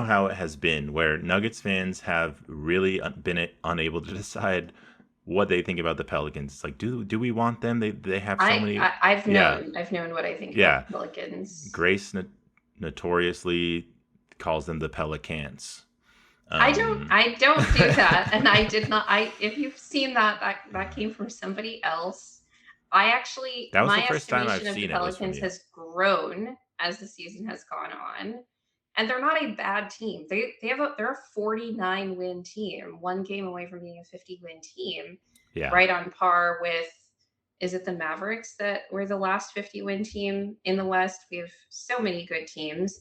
how it has been where Nuggets fans have really been unable to decide what they think about the Pelicans. It's like, do we want them? They have so
I,
many.
I I've
Yeah,
known I've known what I think about
yeah.
the Pelicans.
Grace notoriously calls them the Pelicans.
I don't
Um,
I don't do that, and I did not. I If you've seen that, that came from somebody else. I actually,
that was the
my
first time I've
estimation of the
seen it was from
Pelicans
you.
has grown as the season has gone on, and they're not a bad team. They're a 49 win team, one game away from being a 50-win team,
Yeah,
right on par with, is it the Mavericks that were the last 50-win team in the West? We have so many good teams.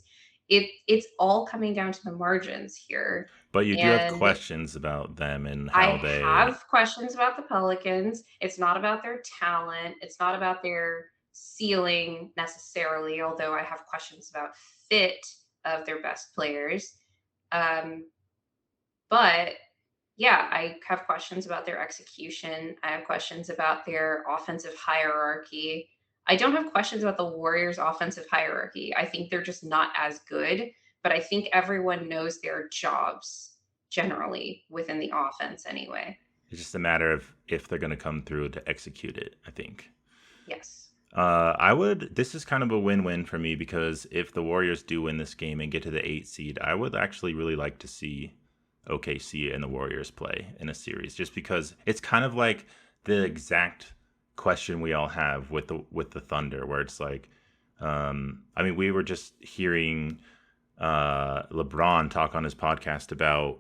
It's all coming down to the margins here.
but you do have
And
questions about them and
I
how they.
have questions about the Pelicans. It's not about their talent. It's not about their ceiling necessarily, although I have questions about fit of their best players. Um, but yeah, I have questions about their execution. I have questions about their offensive hierarchy. I don't have questions about the Warriors' offensive hierarchy. I think they're just not as good, but I think everyone knows their jobs generally within the offense anyway.
It's just a matter of if they're going to come through to execute it, I think.
Yes.
This is kind of a win-win for me because if the Warriors do win this game and get to the 8 seed, I would actually really like to see OKC and the Warriors play in a series just because it's kind of like the exact question we all have with the Thunder where it's like, I mean, we were just hearing LeBron talk on his podcast about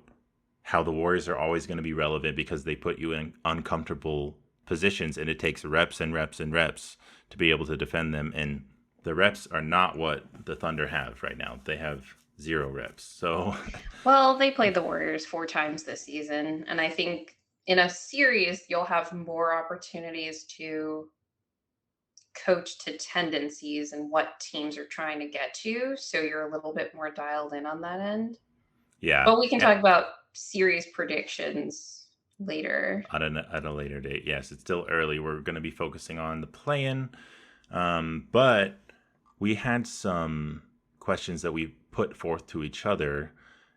how the Warriors are always going to be relevant because they put you in uncomfortable positions and it takes reps and reps and reps to be able to defend them. And the reps are not what the Thunder have right now. They have 0 reps. So,
Well, they played the Warriors 4 times this season, and I think in a series you'll have more opportunities to coach to tendencies and what teams are trying to get to, so you're a little bit more dialed in on that end.
yeah,
But we can talk about series predictions later.
at a later date. Yes, it's still early. We're going to be focusing on the play-in. But we had some questions that we put forth to each other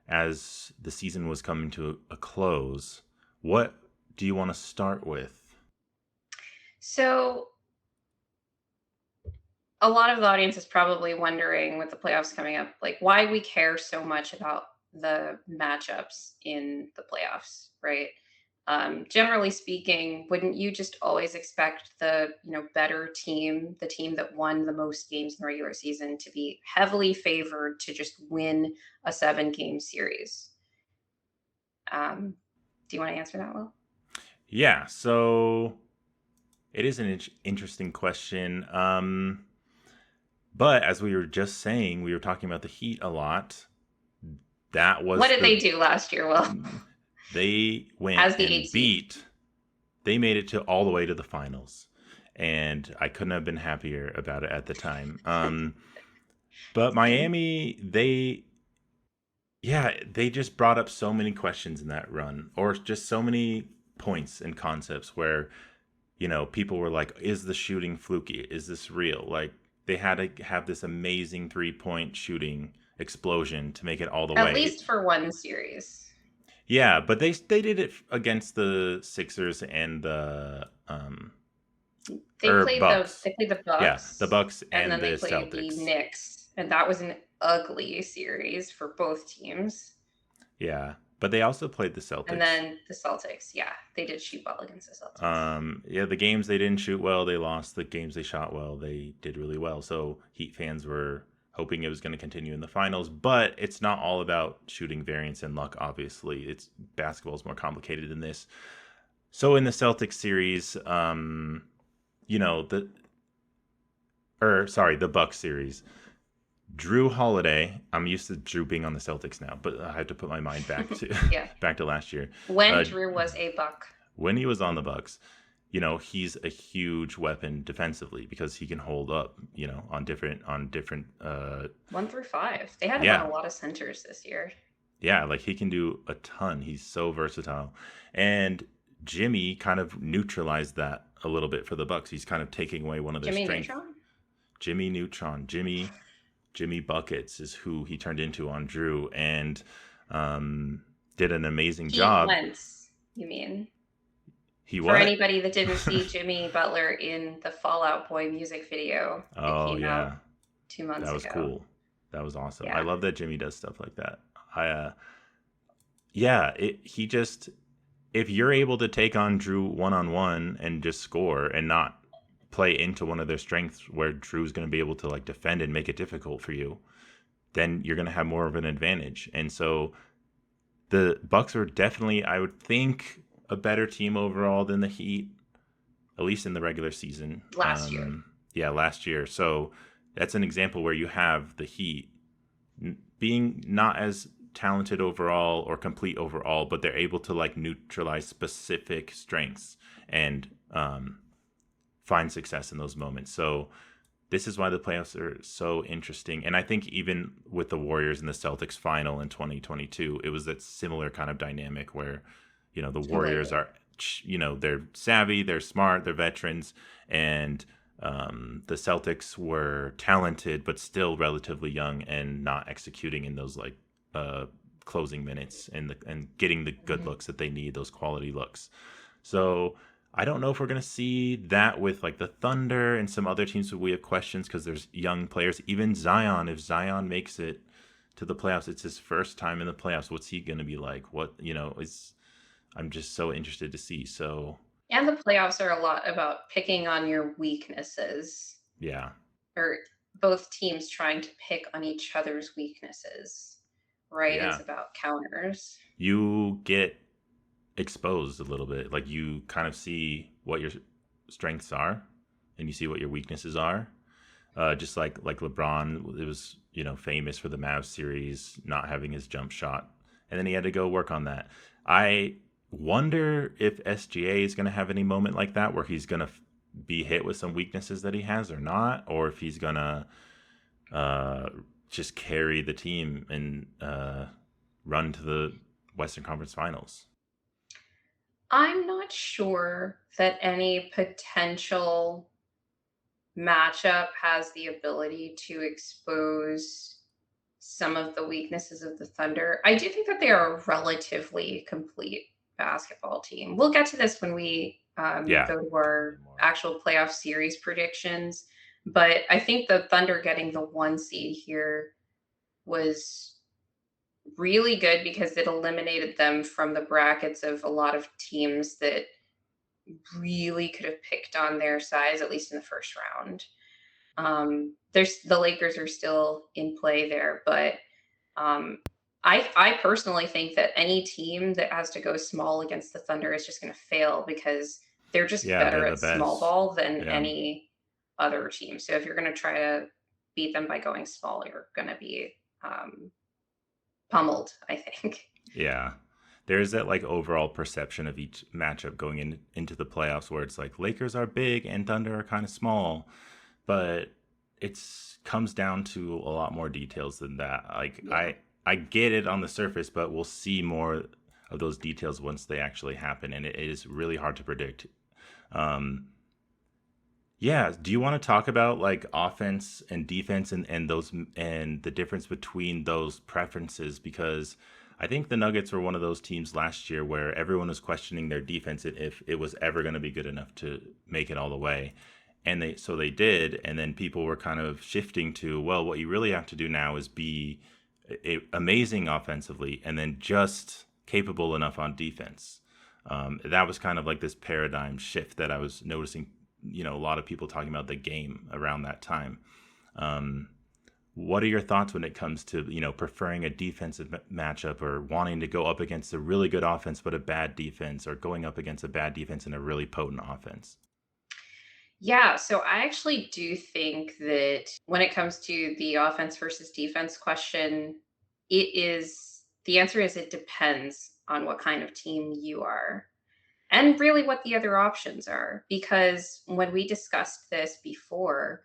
as the season was coming to a close. What do you want to start with?
So, a lot of the audience is probably wondering with the playoffs coming up, like why we care so much about the matchups in the playoffs, right? Generally speaking, wouldn't you just always expect the better team, the team that won the most games in the regular season, to be heavily favored to just win a 7-game series? Do you want to answer that, Will?
Yeah, so it is an interesting question. But as we were just saying, we were talking about the Heat a lot. That
What
was
did they do last year, Will?
they went
As the eighth
and
seed.
they made it to all the way to the finals. And I couldn't have been happier about it at the time. But
Same.
Miami, they just brought up so many questions in that run, or just so many points and concepts where, people were like, is the shooting fluky? Is this real? Like, they had to have this amazing 3-point shooting explosion to make it all the
At
way.
least for one series.
Yeah, but they did it against the Sixers and the Bucks.
They played the
Yeah, the
Bucks,
Bucks
and
and
then they
the
played the
Celtics.
Knicks, and that was an ugly series for both teams.
Yeah, but they also played the
And
Celtics.
then the Celtics, yeah, they did shoot well against the Celtics.
Yeah, the games they didn't shoot well, they lost. The games they shot well, they did really well. So Heat fans were hoping it was going to continue in the finals, but it's not all about shooting variance and luck. Obviously, it's basketball is more complicated than this. So in the Celtics series, you know the the Bucks series, Drew Holiday. I'm used to Drew being on the Celtics now, but I have to put my mind back to
Yeah.
back to last year.
When
Uh,
Drew was a Buck.
when he was on the Bucks, he's a huge weapon defensively because he can hold up, on different
1 through 5. They had him on
yeah.
a lot of centers this year.
Yeah, like he can do a ton. He's so versatile. And Jimmy kind of neutralized that a little bit for the Bucks. He's kind of taking away one of their
Jimmy
strengths.
Neutron?
Jimmy Neutron, Jimmy Buckets is who he turned into on Drew, and did an amazing
Pete
job.
Wentz, you mean?
He
For
what?
anybody that didn't see Jimmy Butler in the Fall Out Boy music video that
Oh
came
yeah,
out 2 months
that was
ago.
cool. That was awesome. I
Yeah.
love that Jimmy does stuff like that. Yeah, he just, if you're able to take on Drew one on one and just score and not play into one of their strengths where Drew's going to be able to like defend and make it difficult for you, then you're going to have more of an advantage. And so the Bucks are definitely, I would think, a better team overall than the Heat, at least in the regular season.
Last year.
Yeah, last year. So that's an example where you have the Heat being not as talented overall or complete overall, but they're able to like neutralize specific strengths and find success in those moments. So this is why the playoffs are so interesting. And I think even with the Warriors and the Celtics final in 2022, it was that similar kind of dynamic where, the Warriors are, they're savvy, they're smart, they're veterans, and the Celtics were talented, but still relatively young and not executing in those like closing minutes and getting the good looks that they need, those quality looks. So I don't know if we're going to see that with like the Thunder and some other teams where we have questions because there's young players. Even Zion, if Zion makes it to the playoffs, it's his first time in the playoffs. What's he going to be like? I'm just so interested to see. So
And the playoffs are a lot about picking on your weaknesses,
yeah,
or both teams trying to pick on each other's weaknesses, right?
yeah,
It's about counters.
you get exposed a little bit. Like you kind of see what your strengths are, and you see what your weaknesses are. Just like LeBron, it was famous for the Mavs series not having his jump shot, and then he had to go work on that. I wonder if SGA is going to have any moment like that where he's going to be hit with some weaknesses that he has or not, or if he's going to just carry the team and run to the Western Conference Finals.
I'm not sure that any potential matchup has the ability to expose some of the weaknesses of the Thunder. I do think that they are a relatively complete basketball team. We'll get to this when we
Yeah.
go to our actual playoff series predictions. But I think the Thunder getting the 1 seed here was really good because it eliminated them from the brackets of a lot of teams that really could have picked on their size, at least in the first round. There's the Lakers are still in play there, but I personally think that any team that has to go small against the Thunder is just going to fail because they're just
Yeah,
better
they're the
at small
best.
ball than
Yeah.
any other team. So if you're going to try to beat them by going small, you're going to be pummeled, I think.
Yeah. There's that like overall perception of each matchup going into the playoffs where it's like Lakers are big and Thunder are kind of small, but it's comes down to a lot more details than that. Like
Yeah.
I get it on the surface, but we'll see more of those details once they actually happen, and it is really hard to predict. Um, yeah, do you want to talk about like offense and defense and those and the difference between those preferences? Because I think the Nuggets were one of those teams last year where everyone was questioning their defense and if it was ever going to be good enough to make it all the way. And they did, and then people were kind of shifting to, well, what you really have to do now is be amazing offensively and then just capable enough on defense. That was kind of like this paradigm shift that I was noticing, a lot of people talking about the game around that time. Um, what are your thoughts when it comes to, preferring a defensive matchup or wanting to go up against a really good offense but a bad defense, or going up against a bad defense and a really potent offense?
Yeah, so I actually do think that when it comes to the offense versus defense question, the answer is it depends on what kind of team you are and really what the other options are. Because when we discussed this before,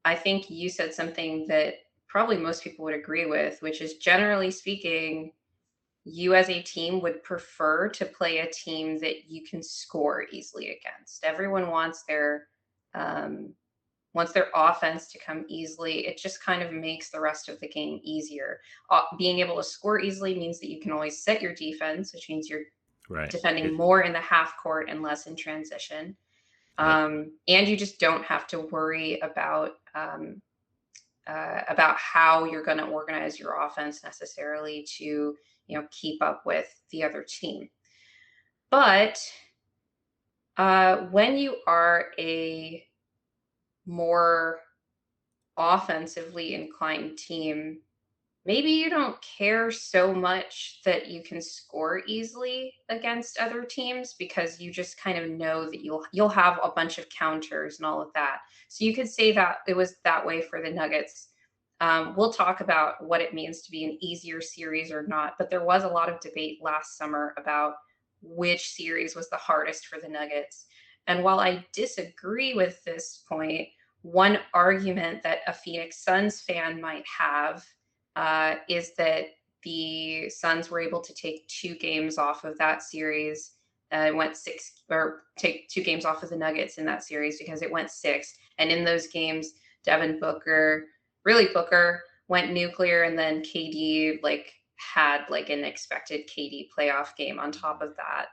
I think you said something that probably most people would agree with, which is generally speaking, you as a team would prefer to play a team that you can score easily against. Everyone um, wants their offense to come easily. It just kind of makes the rest of the game easier. Being able to score easily means that you can always set your defense, which means you're
Right.
defending
If
more in the half court and less in transition.
Yep.
And you just don't have to worry about how you're going to organize your offense necessarily to keep up with the other team. But when you are a more offensively inclined team, maybe you don't care so much that you can score easily against other teams because you just kind of know that you'll have a bunch of counters and all of that. So you could say that it was that way for the Nuggets. We'll talk about what it means to be an easier series or not, but there was a lot of debate last summer about which series was the hardest for the Nuggets. And while I disagree with this point, one argument that a Phoenix Suns fan might have is that the Suns were able to take 2 games off of that series. Went six, or take 2 games off of the Nuggets in that series because it went six. And in those games, Devin Booker, really Booker, went nuclear, and then KD had like an expected KD playoff game on top of that.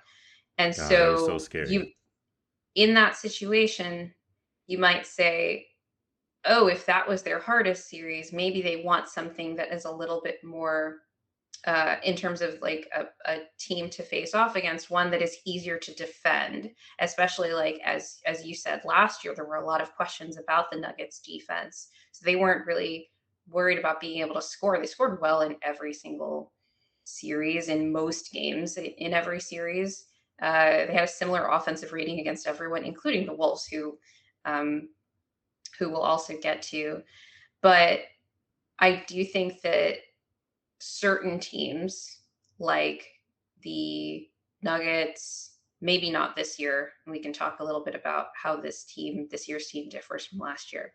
And
God, that was so
so
scary.
you in that situation, you might say, oh, if that was their hardest series, maybe they want something that is a little bit more in terms of like a team to face off against, one that is easier to defend, especially like as you said last year, there were a lot of questions about the Nuggets defense. So they weren't really worried about being able to score. They scored well in every single series, in most games in every series. They had a similar offensive rating against everyone, including the Wolves, um, who we'll also get to. But I do think that certain teams, like the Nuggets, maybe not this year, and we can talk a little bit about how this year's team differs from last year.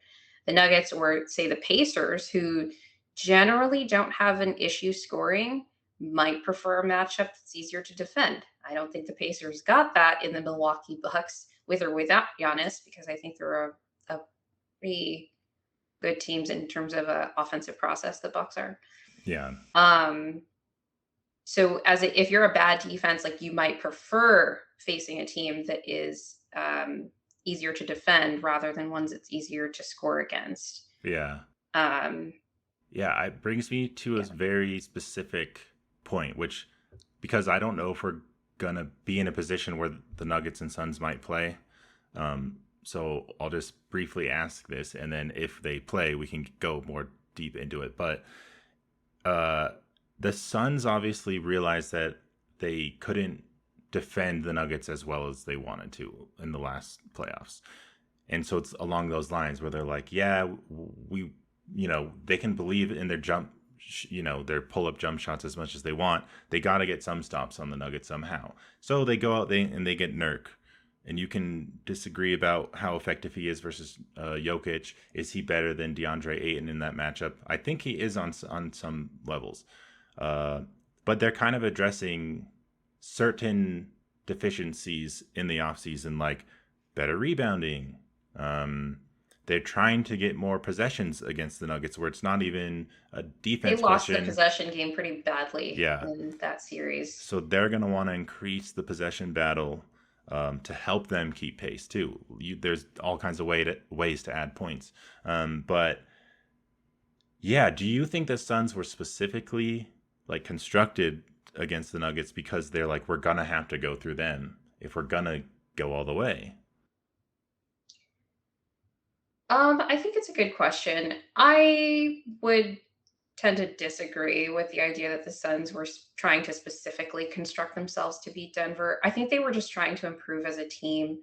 The Nuggets, or say the Pacers, who generally don't have an issue scoring, might prefer a matchup that's easier to defend. I don't think the Pacers got that in the Milwaukee Bucks with or without Giannis, because I think they're a pretty good teams in terms of offensive process. The Bucks are.
Yeah.
Um, so if you're a bad defense, like you might prefer facing a team that is easier to defend rather than ones that's easier to score against.
Yeah.
Um,
Yeah, it brings me to a
yeah.
very specific point, which, because I don't know if we're gonna be in a position where the Nuggets and Suns might play. So I'll just briefly ask this, and then if they play, we can go more deep into it. But uh, the Suns obviously realized that they couldn't defend the Nuggets as well as they wanted to in the last playoffs. And so it's along those lines where they're like, yeah, we, they can believe in their their pull up jump shots as much as they want. They got to get some stops on the Nuggets somehow. So they go out and they get Nurk. And you can disagree about how effective he is versus Jokic. Is he better than DeAndre Ayton in that matchup? I think he is on some levels. Uh, but they're kind of addressing certain deficiencies in the offseason, like better rebounding. Um, they're trying to get more possessions against the Nuggets where it's not even a
They
defense
lost the
question.
possession game pretty badly
Yeah.
in that series.
So they're going to want to increase the possession battle to help them keep pace too. There's all kinds of ways to add points. But yeah, do you think the Suns were specifically like constructed against the Nuggets because they're like, we're gonna have to go through them if we're gonna go all the way?
I think it's a good question. I would tend to disagree with the idea that the Suns were trying to specifically construct themselves to beat Denver. I think they were just trying to improve as a team.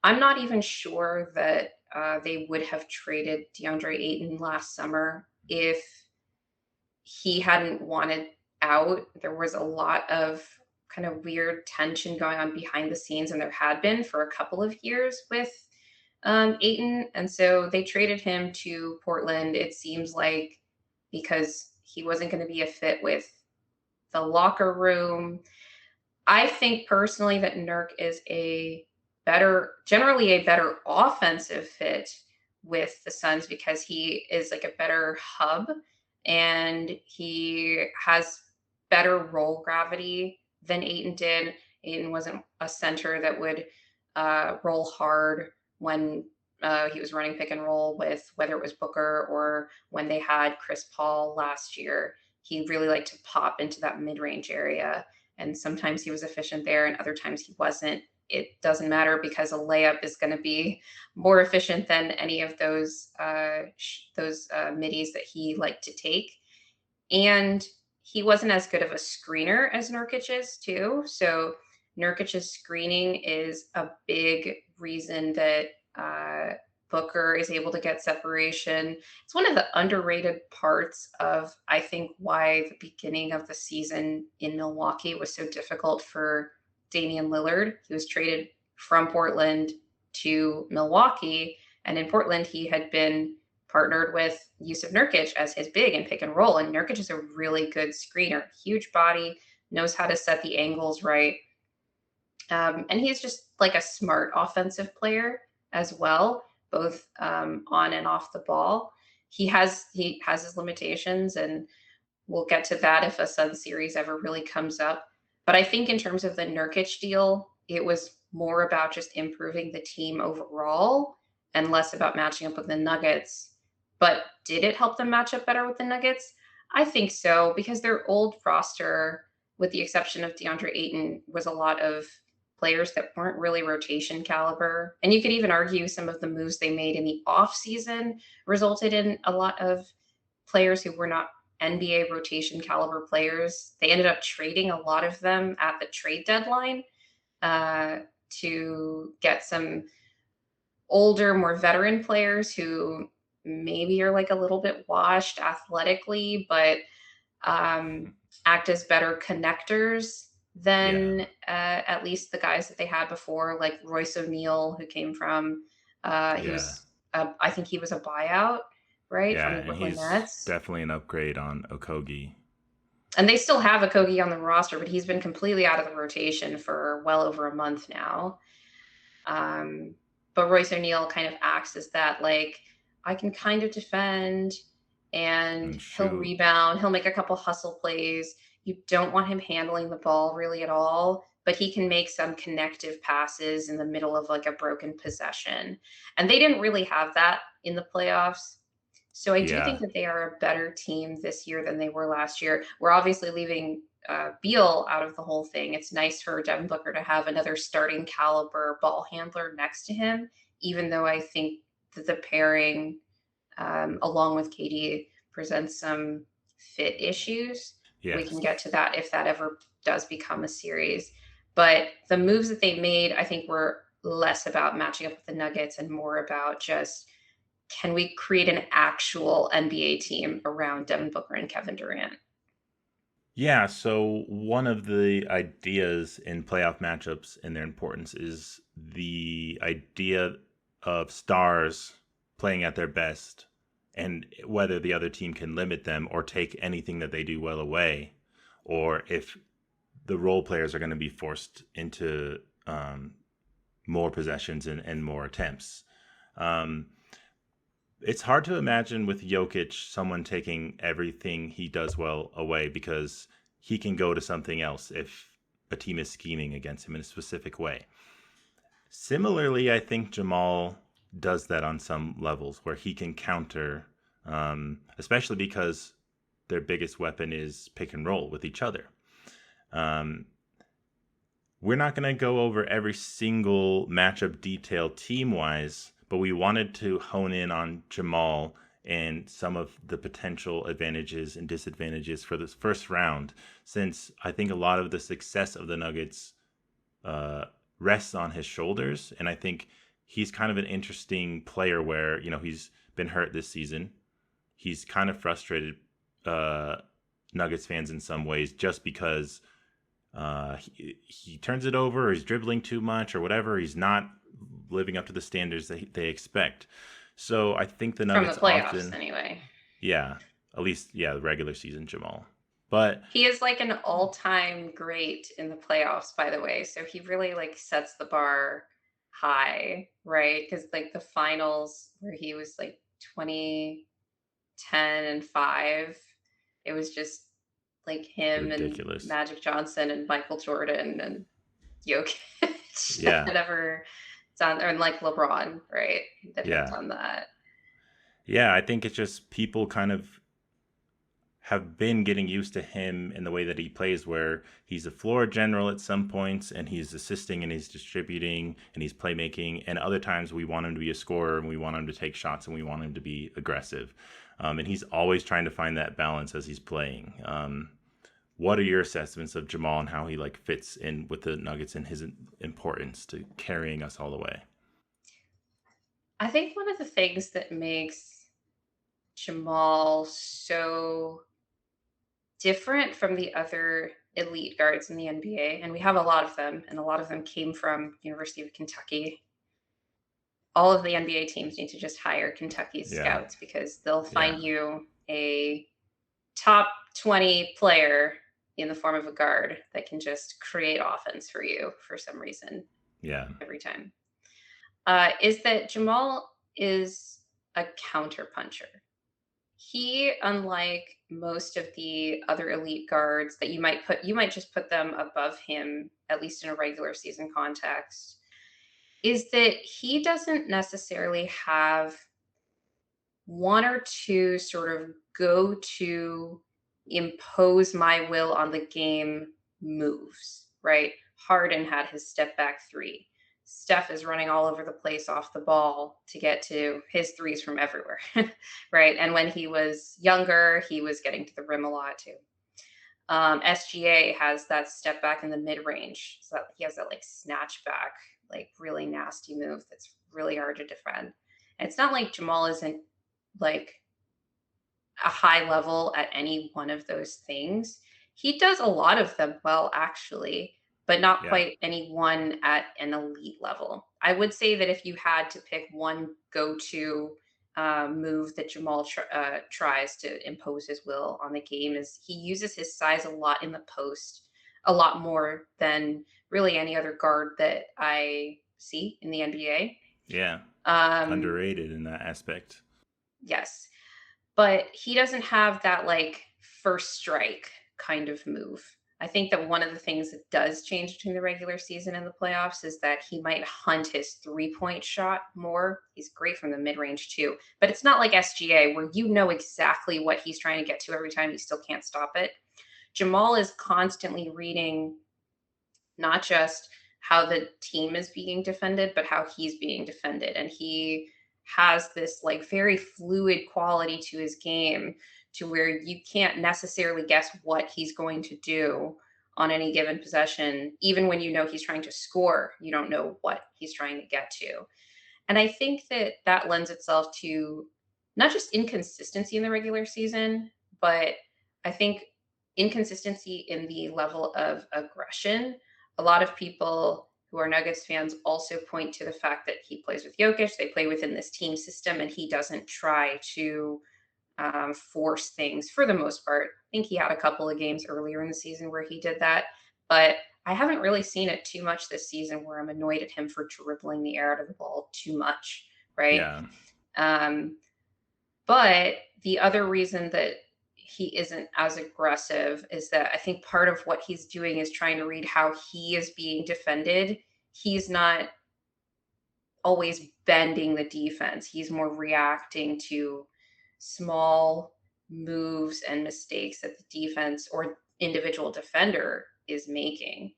I'm not even sure that they would have traded DeAndre Ayton last summer if he hadn't wanted out. There was a lot of kind of weird tension going on behind the scenes, and there had been for a couple of years with Aiton. And so they traded him to Portland, it seems like, because he wasn't going to be a fit with the locker room. I think personally that Nurk is generally a better offensive fit with the Suns because he is like a better hub and he has better roll gravity than Aiton did. Aiton wasn't a center that would roll hard when he was running pick and roll with whether it was Booker or when they had Chris Paul last year. He really liked to pop into that mid range area and sometimes he was efficient there and other times he wasn't. It doesn't matter because a layup is going to be more efficient than any of those middies that he liked to take. And he wasn't as good of a screener as Nurkic is too. So Nurkic's screening is a big reason that Booker is able to get separation. It's one of the underrated parts of, I think, why the beginning of the season in Milwaukee was so difficult for Damian Lillard. He was traded from Portland to Milwaukee, and in Portland, he had been partnered with Yusuf Nurkic as his big and pick and roll. And Nurkic is a really good screener, huge body, knows how to set the angles right. And he's just like a smart offensive player as well, both on and off the ball. He has his limitations, and we'll get to that if a Sun series ever really comes up. But I think in terms of the Nurkic deal, it was more about just improving the team overall and less about matching up with the Nuggets. But did it help them match up better with the Nuggets? I think so, because their old roster, with the exception of DeAndre Ayton, was a lot of players that weren't really rotation caliber. And you could even argue some of the moves they made in the offseason resulted in a lot of players who were not NBA rotation caliber players. They ended up trading a lot of them at the trade deadline uh, to get some older, more veteran players who maybe are like a little bit washed athletically, but um, act as better connectors
Yeah.
than at least the guys that they had before, like Royce O'Neal, who came from, he
Yeah.
was, I think he was a buyout, right, from
Yeah.
the
And
Brooklyn
he's
Nets.
definitely an upgrade on Okogie.
And they still have a Kogi on the roster, but he's been completely out of the rotation for well over a month now. Um, but Royce O'Neal kind of acts as that, like, I can kind of defend and
And
he'll
shoot.
rebound. He'll make a couple hustle plays. You don't want him handling the ball really at all, but he can make some connective passes in the middle of like a broken possession. And they didn't really have that in the playoffs. So I do
Yeah.
think that they are a better team this year than they were last year. We're obviously leaving Beal out of the whole thing. It's nice for Devin Booker to have another starting caliber ball handler next to him, even though I think that the pairing, along with KD, presents some fit issues. We
Yes.
can get to that if that ever does become a series. But the moves that they made, I think, were less about matching up with the Nuggets and more about just, can we create an actual NBA team around Devin Booker and Kevin Durant?
Yeah, so one of the ideas in playoff matchups and their importance is the idea of stars playing at their best and whether the other team can limit them or take anything that they do well away, or if the role players are going to be forced into more possessions and more attempts. Um, it's hard to imagine with Jokic someone taking everything he does well away because he can go to something else if a team is scheming against him in a specific way. Similarly, I think Jamal does that on some levels where he can counter, especially because their biggest weapon is pick and roll with each other. Um, we're not going to go over every single matchup detail team wise, but we wanted to hone in on Jamal and some of the potential advantages and disadvantages for this first round, since I think a lot of the success of the Nuggets uh, rests on his shoulders. And I think he's kind of an interesting player where, he's been hurt this season. He's kind of frustrated uh, Nuggets fans in some ways just because he turns it over, or he's dribbling too much, or whatever. He's not living up to the standards that they expect. So I think the
From the
Nuggets
playoffs,
often,
anyway.
yeah, at least the regular season Jamal. But
He is like an all-time great in the playoffs, by the way. So he really like sets the bar high, right? Because like the finals where he was like 20-10-5, it was just like him and
ridiculous.
Magic Johnson and Michael Jordan and Jokic
Yeah,
had ever done, or like LeBron, right? That have
yeah,
done that.
yeah. I think it's just people kind of have been getting used to him in the way that he plays, where he's a floor general at some points and he's assisting and he's distributing and he's playmaking. And other times we want him to be a scorer and we want him to take shots and we want him to be aggressive. And he's always trying to find that balance as he's playing. What are your assessments of Jamal and how he like fits in with the Nuggets and his importance to carrying us all the way?
I think one of the things that makes Jamal so different from the other elite guards in the NBA, and we have a lot of them, and a lot of them came from University of Kentucky. All of the NBA teams need to just hire Kentucky
Yeah,
scouts because they'll
yeah,
find you a top 20 player in the form of a guard that can just create offense for you for some reason
yeah,
every time. Is that Jamal is a counter puncher. He, unlike most of the other elite guards that you might just put them above him, at least in a regular season context, is that he doesn't necessarily have one or two sort of go to impose my will on the game moves, right? Harden had his step back three. Steph is running all over the place off the ball to get to his threes from everywhere, right? And when he was younger, he was getting to the rim a lot too. SGA has that step back in the mid range. So he has that like snatch back, like really nasty move that's really hard to defend. And it's not like Jamal isn't like a high level at any one of those things. He does a lot of them well, actually, but not
yeah,
quite any one at an elite level. I would say that if you had to pick one go to move that Jamal tries to impose his will on the game, is he uses his size a lot in the post, a lot more than really any other guard that I see in the NBA.
yeah.
Um,
Underrated in that aspect.
yes, but he doesn't have that like first strike kind of move. I think that one of the things that does change between the regular season and the playoffs is that he might hunt his 3-point shot more. He's great from the mid range too, but it's not like SGA where you know exactly what he's trying to get to every time. You still can't stop it. Jamal is constantly reading not just how the team is being defended, but how he's being defended. And he has this like very fluid quality to his game to where you can't necessarily guess what he's going to do on any given possession. Even when you know he's trying to score, you don't know what he's trying to get to. And I think that that lends itself to not just inconsistency in the regular season, but I think inconsistency in the level of aggression. A lot of people who are Nuggets fans also point to the fact that he plays with Jokic. They play within this team system, and he doesn't try to force things for the most part. I think he had a couple of games earlier in the season where he did that, but I haven't really seen it too much this season where I'm annoyed at him for dribbling the air out of the ball too much, right?
Yeah.
Um, but the other reason that he isn't as aggressive is that I think part of what he's doing is trying to read how he is being defended. He's not always bending the defense. He's more reacting to small moves and mistakes that the defense or individual defender is making.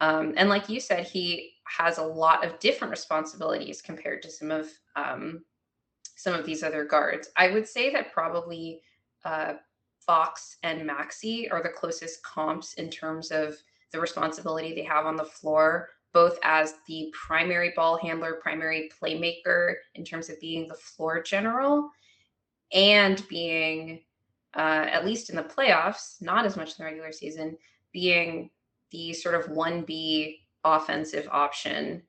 And like you said, he has a lot of different responsibilities compared to some of these other guards. I would say that probably uh, Fox and Maxi are the closest comps in terms of the responsibility they have on the floor, both as the primary ball handler, primary playmaker in terms of being the floor general, and being, at least in the playoffs, not as much in the regular season, being the sort of 1B offensive option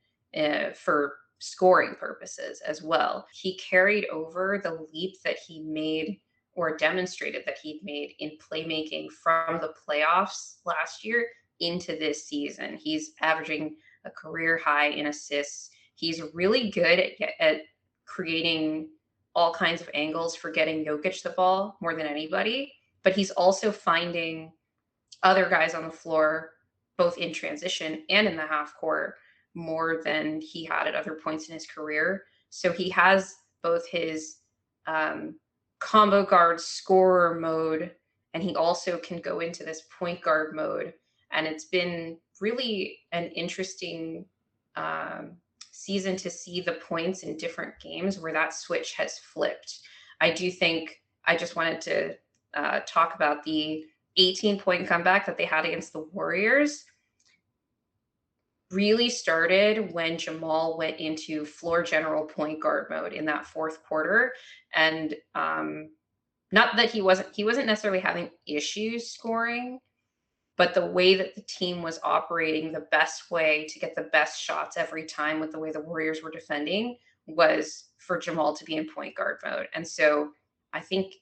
for scoring purposes as well. He carried over the leap that he made or demonstrated that he'd made in playmaking from the playoffs last year into this season. He's averaging a career high in assists. He's really good at creating all kinds of angles for getting Jokic the ball more than anybody, but he's also finding other guys on the floor, both in transition and in the half court, more than he had at other points in his career. So he has both his combo guard scorer mode, and he also can go into this point guard mode. And it's been really an interesting season to see the points in different games where that switch has flipped. I do think I just wanted to talk about the 18-point comeback that they had against the Warriors. Really started when Jamal went into floor general point guard mode in that fourth quarter. And not that he wasn't necessarily having issues scoring, but the way that the team was operating, the best way to get the best shots every time with the way the Warriors were defending was for Jamal to be in point guard mode. And so I think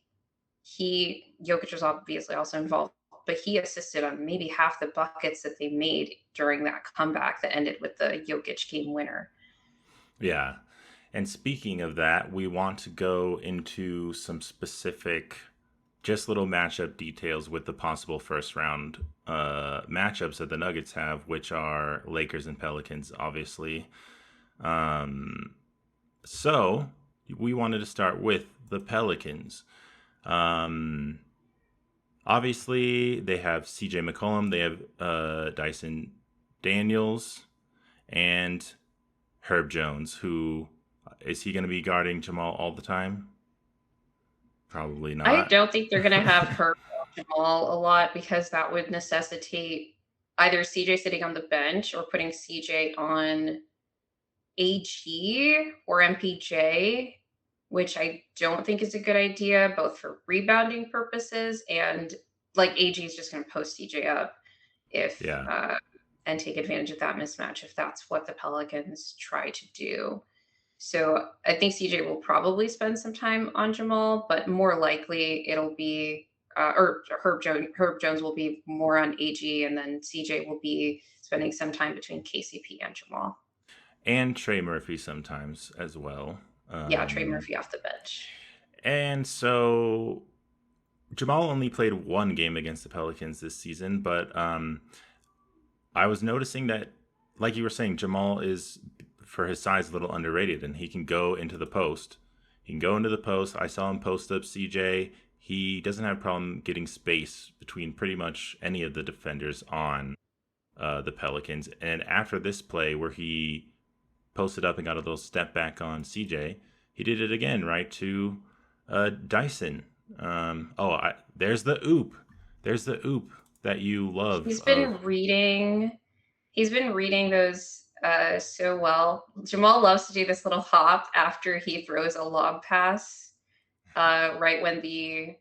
Jokic was obviously also involved, but he assisted on maybe half the buckets that they made during that comeback that ended with the Jokic game winner.
Yeah. And speaking of that, we want to go into some specific, just little matchup details with the possible first round matchups that the Nuggets have, which are Lakers and Pelicans, obviously. So we wanted to start with the Pelicans. Obviously, they have CJ McCollum, they have Dyson Daniels, and Herb Jones, who is he going to be guarding Jamal all the time? Probably
I
not.
don't think they're going to have her Jamal a lot because that would necessitate either CJ sitting on the bench or putting CJ on AG or MPJ, which I don't think is a good idea, both for rebounding purposes and like AG is just going to post CJ up if
Yeah.
and take advantage of that mismatch if that's what the Pelicans try to do. So I think CJ will probably spend some time on Jamal, but more likely it'll be or Herb Jones will be more on AG, and then CJ will be spending some time between KCP and Jamal.
And Trey Murphy sometimes as well.
Yeah, Trey Murphy off the bench.
And so Jamal only played one game against the Pelicans this season, but I was noticing that, like you were saying, Jamal is, for his size, a little underrated, and he can go into the post. He can go into the post. I saw him post up CJ. He doesn't have a problem getting space between pretty much any of the defenders on the Pelicans. And after this play where he posted up and got a little step back on CJ, he did it again, right, to Dyson. There's the oop. There's the oop that you love
He's
of.
been reading. He's been reading those so well. Jamal loves to do this little hop after he throws a lob pass, right when the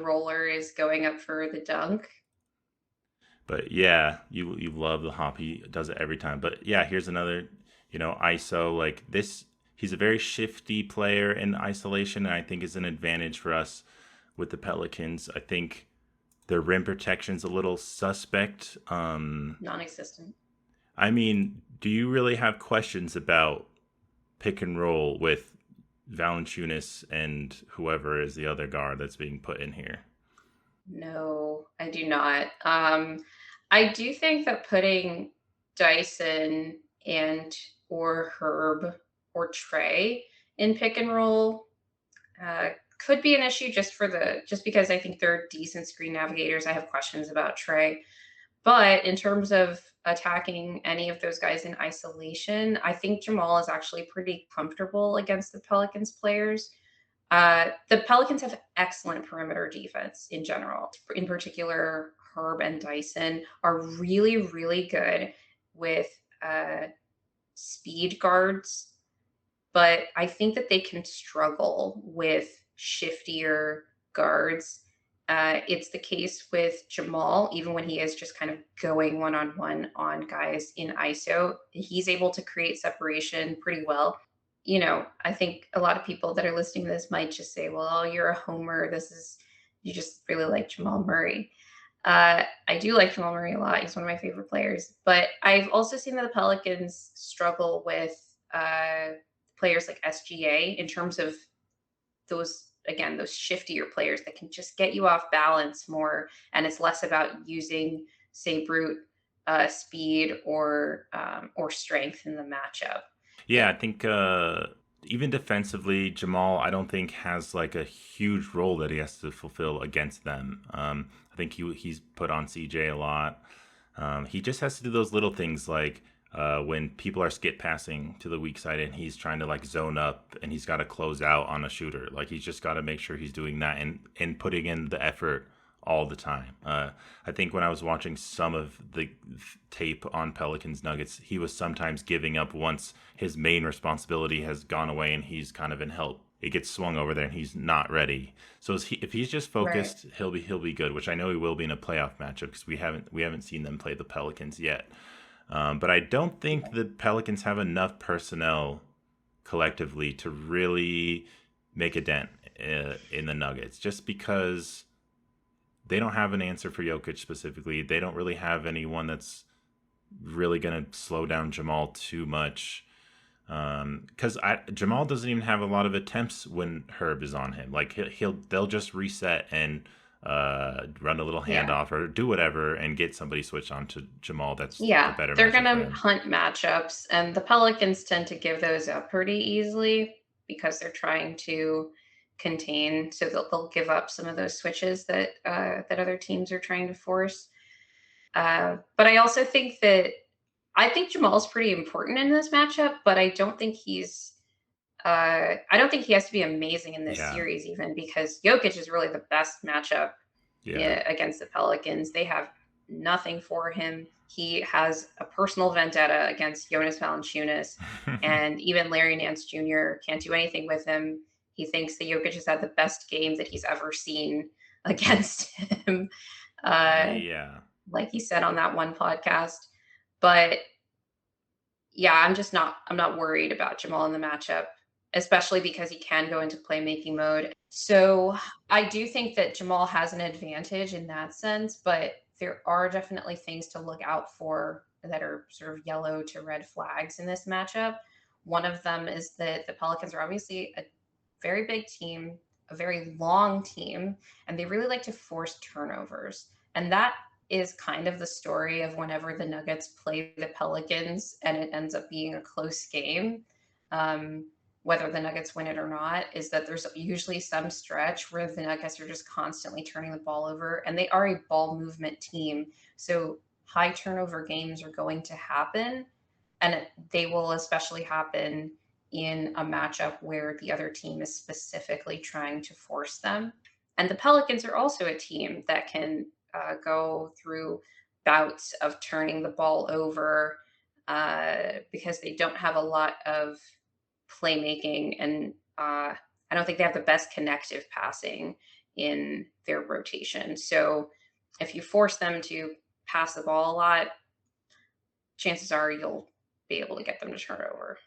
roller is going up for the dunk.
But yeah, you love the hop. He does it every time. But yeah, here's another, ISO like this. He's a very shifty player in isolation, and I think is an advantage for us with the Pelicans. I think their rim protection's a little suspect.
Non-existent.
I mean, do you really have questions about pick and roll with Valanciunas and whoever is the other guard that's being put in here?
No, I do not. I do think that putting Dyson and or Herb or Trey in pick and roll uh, could be an issue just because I think they're decent screen navigators. I have questions about Trey, but in terms of attacking any of those guys in isolation, I think Jamal is actually pretty comfortable against the Pelicans players. The Pelicans have excellent perimeter defense in general. In particular, Herb and Dyson are really, really good with speed guards, but I think that they can struggle with shiftier guards. It's the case with Jamal, even when he is just kind of going one on one on guys in ISO, he's able to create separation pretty well. I think a lot of people that are listening to this might just say, well, you're a homer. You just really like Jamal Murray. I do like Jamal Murray a lot. He's one of my favorite players. But I've also seen that the Pelicans struggle with players like SGA in terms of those shiftier players that can just get you off balance more. And it's less about using, say, brute speed or strength in the matchup.
Yeah, I think even defensively, Jamal, I don't think has like a huge role that he has to fulfill against them. I think he's put on CJ a lot. He just has to do those little things like when people are skip passing to the weak side and he's trying to like zone up and he's got to close out on a shooter. Like he's just got to make sure he's doing that and putting in the effort all the time. I think when I was watching some of the tape on Pelicans Nuggets, he was sometimes giving up once his main responsibility has gone away and he's kind of in help. It gets swung over there and he's not ready. So if he's just
Right.
focused, he'll be good. Which I know he will be in a playoff matchup because we haven't seen them play the Pelicans yet. But I don't think the Pelicans have enough personnel collectively to really make a dent in the Nuggets. Just because they don't have an answer for Jokic specifically. They don't really have anyone that's really going to slow down Jamal too much. Because Jamal doesn't even have a lot of attempts when Herb is on him. Like they'll just reset and run a little
Yeah.
handoff or do whatever and get somebody switched on to Jamal. That's a
Yeah.
better
They're going
matchup for
to
him.
hunt matchups, and the Pelicans tend to give those up pretty easily because they're trying to contain. So they'll give up some of those switches that other teams are trying to force. But I think Jamal's pretty important in this matchup, but I don't think he has to be amazing in this
Yeah,
series even because Jokic is really the best matchup
yeah.
against the Pelicans. They have nothing for him. He has a personal vendetta against Jonas Valanciunas, and even Larry Nance Jr. can't do anything with him. He thinks that Jokic has had the best game that he's ever seen against him, uh,
Yeah.
like he said on that one podcast. But yeah, I'm not worried about Jamal in the matchup, especially because he can go into playmaking mode. So I do think that Jamal has an advantage in that sense, but there are definitely things to look out for that are sort of yellow to red flags in this matchup. One of them is that the Pelicans are obviously a very big team, a very long team, and they really like to force turnovers. And that is kind of the story of whenever the Nuggets play the Pelicans and it ends up being a close game. Um, whether the Nuggets win it or not, is that there's usually some stretch where the Nuggets are just constantly turning the ball over, and they are a ball movement team. So high turnover games are going to happen, and they will especially happen in a matchup where the other team is specifically trying to force them. And the Pelicans are also a team that can go through bouts of turning the ball over because they don't have a lot of playmaking, and I don't think they have the best connective passing in their rotation. So if you force them to pass the ball a lot, chances are you'll be able to get them to turn over.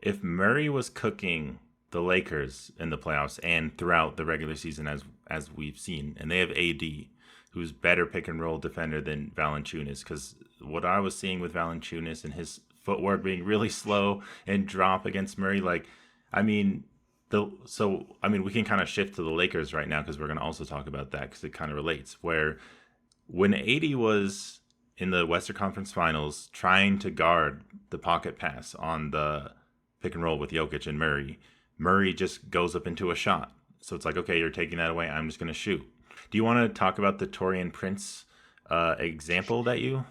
If Murray was cooking the Lakers in the playoffs and throughout the regular season, as we've seen, and they have AD, who's better pick and roll defender than Valanciunas, because what I was seeing with Valanciunas and his footwork being really slow and drop against Murray, like, I mean, we can kind of shift to the Lakers right now because we're going to also talk about that because it kind of relates. Where when AD was in the Western Conference Finals trying to guard the pocket pass on the pick and roll with Jokic and Murray just goes up into a shot. So it's like, okay, you're taking that away. I'm just going to shoot. Do you want to talk about the Taurean Prince example that you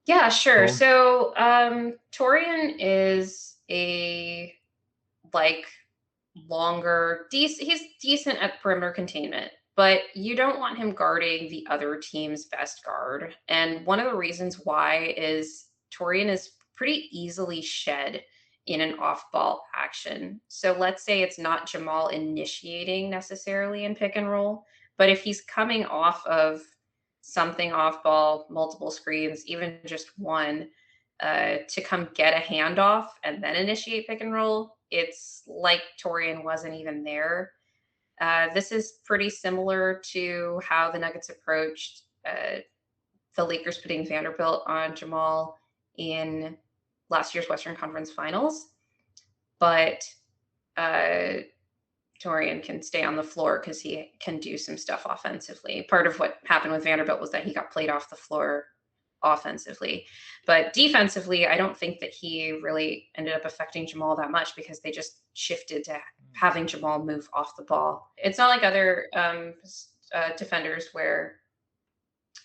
Yeah, sure.
pulled?
So Torian is a like longer, he's decent at perimeter containment, but you don't want him guarding the other team's best guard. And one of the reasons why is Torian is pretty easily shed in an off ball action. So let's say it's not Jamal initiating necessarily in pick and roll, but if he's coming off of something off ball, multiple screens, even just one, to come get a handoff and then initiate pick and roll, it's like Torian wasn't even there. This is pretty similar to how the Nuggets approached the Lakers putting Vanderbilt on Jamal in last year's Western Conference Finals. But Torian can stay on the floor because he can do some stuff offensively. Part of what happened with Vanderbilt was that he got played off the floor offensively. But defensively, I don't think that he really ended up affecting Jamal that much because they just shifted to having Jamal move off the ball. It's not like other defenders where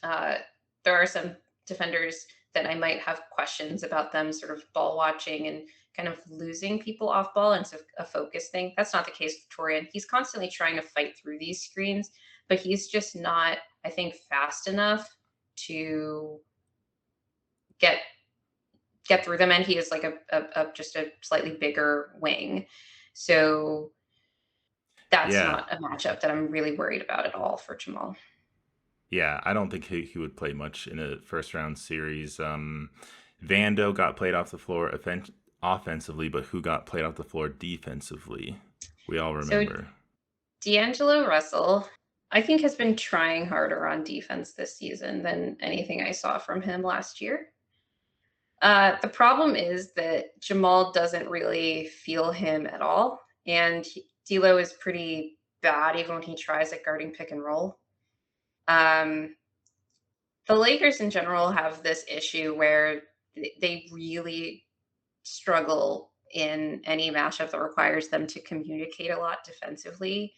there are some defenders that I might have questions about them sort of ball watching and kind of losing people off ball, and so a focus thing. That's not the case with Torian. He's constantly trying to fight through these screens, but he's just not, I think, fast enough to get through them. And he is like a just a slightly bigger wing. So that's
Yeah,
not a matchup that I'm really worried about at all for Jamal.
yeah. I don't think he would play much in a first round series. Vando got played off the floor offensively, but who got played off the floor defensively? We all
So
remember.
D'Angelo Russell, I think, has been trying harder on defense this season than anything I saw from him last year. The problem is that Jamal doesn't really feel him at all, and D'Lo is pretty bad even when he tries at guarding pick and roll. Um, the Lakers in general have this issue where they really struggle in any matchup that requires them to communicate a lot defensively.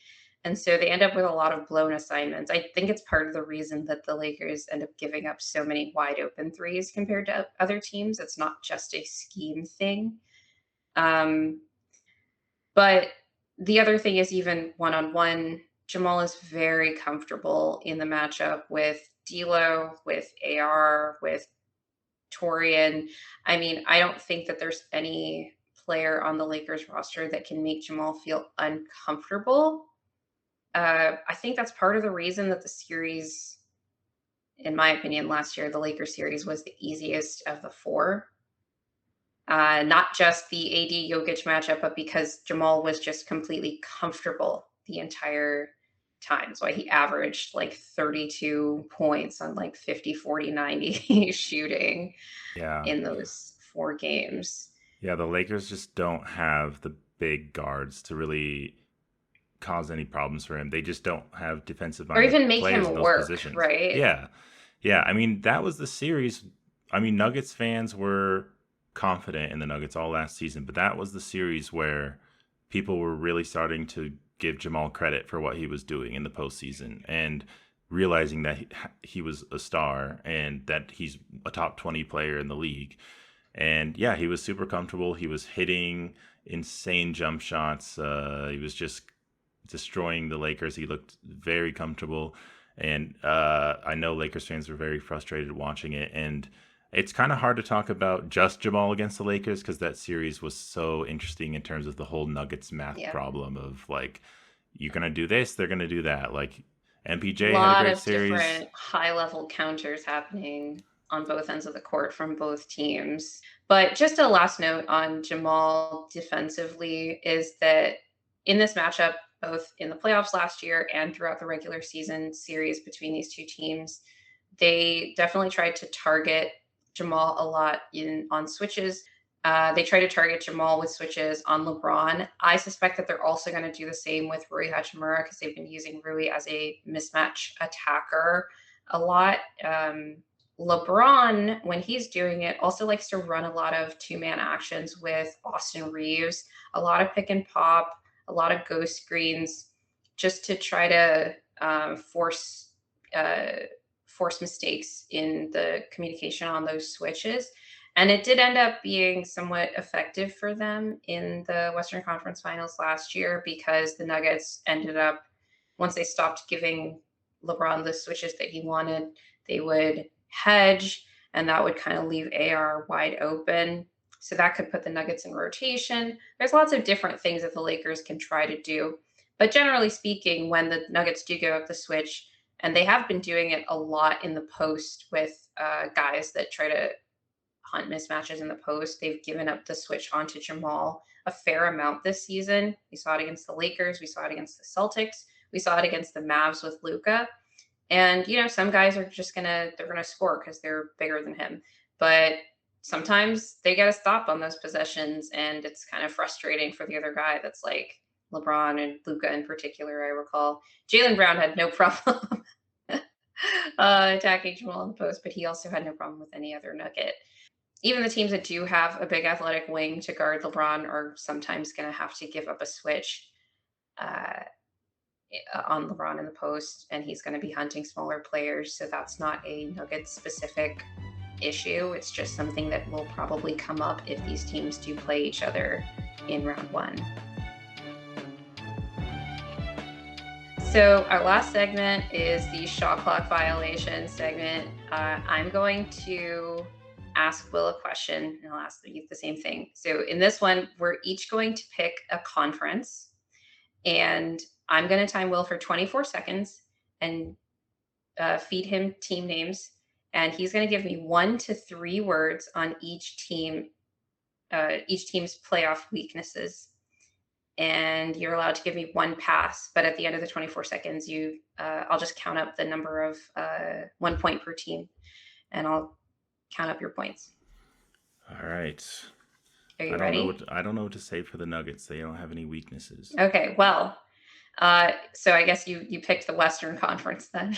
And so they end up with a lot of blown assignments. I think it's part of the reason that the Lakers end up giving up so many wide open threes compared to other teams. It's not just a scheme thing. Um, but the other thing is, even one on one, Jamal is very comfortable in the matchup with D'Lo, with AR, with Torian. I mean, I don't think that there's any player on the Lakers roster that can make Jamal feel uncomfortable. I think that's part of the reason that the series, in my opinion, last year, the Lakers series was the easiest of the four. Not just the AD Jokic matchup, but because Jamal was just completely comfortable the entire time. So he averaged like 32 points on like 50, 40, 90 shooting
Yeah,
in those four games.
yeah. The Lakers just don't have the big guards to really cause any problems for him. They just don't have defensive
Or
minded
even make
players in
him
those
work,
positions.
right?
Yeah. Yeah. I mean, that was the series. I mean, Nuggets fans were confident in the Nuggets all last season, but that was the series where people were really starting to give Jamal credit for what he was doing in the postseason and realizing that he was a star and that he's a top 20 player in the league. And yeah, he was super comfortable. He was hitting insane jump shots. He was just destroying the Lakers. He looked very comfortable. And I know Lakers fans were very frustrated watching it. And it's kind of hard to talk about just Jamal against the Lakers because that series was so interesting in terms of the whole Nuggets math
Yeah.
problem of like, you're going to do this, they're going to do that. Like, MPJ had a
Lot
great
of
series.
different high level counters happening on both ends of the court from both teams. But just a last note on Jamal defensively is that in this matchup, both in the playoffs last year and throughout the regular season series between these two teams, they definitely tried to target Jamal a lot in on switches. They try to target Jamal with switches on LeBron. I suspect that they're also going to do the same with Rui Hachimura because they've been using Rui as a mismatch attacker a lot. LeBron, when he's doing it, also likes to run a lot of two-man actions with Austin Reeves, a lot of pick and pop, a lot of ghost screens, just to try to force uh, force mistakes in the communication on those switches. And it did end up being somewhat effective for them in the Western Conference Finals last year because the Nuggets ended up, once they stopped giving LeBron the switches that he wanted, they would hedge, and that would kind of leave AR wide open. So that could put the Nuggets in rotation. There's lots of different things that the Lakers can try to do. But generally speaking, when the Nuggets do give up the switch, and they have been doing it a lot in the post with guys that try to hunt mismatches in the post. They've given up the switch onto Jamal a fair amount this season. We saw it against the Lakers. We saw it against the Celtics. We saw it against the Mavs with Luka. And some guys are just they're gonna score because they're bigger than him. But sometimes they get a stop on those possessions, and it's kind of frustrating for the other guy. That's like LeBron and Luka in particular. I recall Jaylen Brown had no problem attacking Jamal in the post, but he also had no problem with any other Nugget. Even the teams that do have a big athletic wing to guard LeBron are sometimes going to have to give up a switch uh, on LeBron in the post, and he's going to be hunting smaller players. So that's not a Nuggets specific issue. It's just something that will probably come up if these teams do play each other in round one. So our last segment is the shot clock violation segment. I'm going to ask Will a question, and I'll ask you the same thing. So in this one, we're each going to pick a conference, and I'm going to time Will for 24 seconds and feed him team names, and he's going to give me 1 to 3 words on each team's playoff weaknesses. And you're allowed to give me 1 pass, but at the end of the 24 seconds, I'll just count up the number of 1 point per team, and I'll count up your points.
All right.
Are you ready?
I don't know what to say for the Nuggets. They don't have any weaknesses.
Okay, well, so I guess you picked the Western Conference then.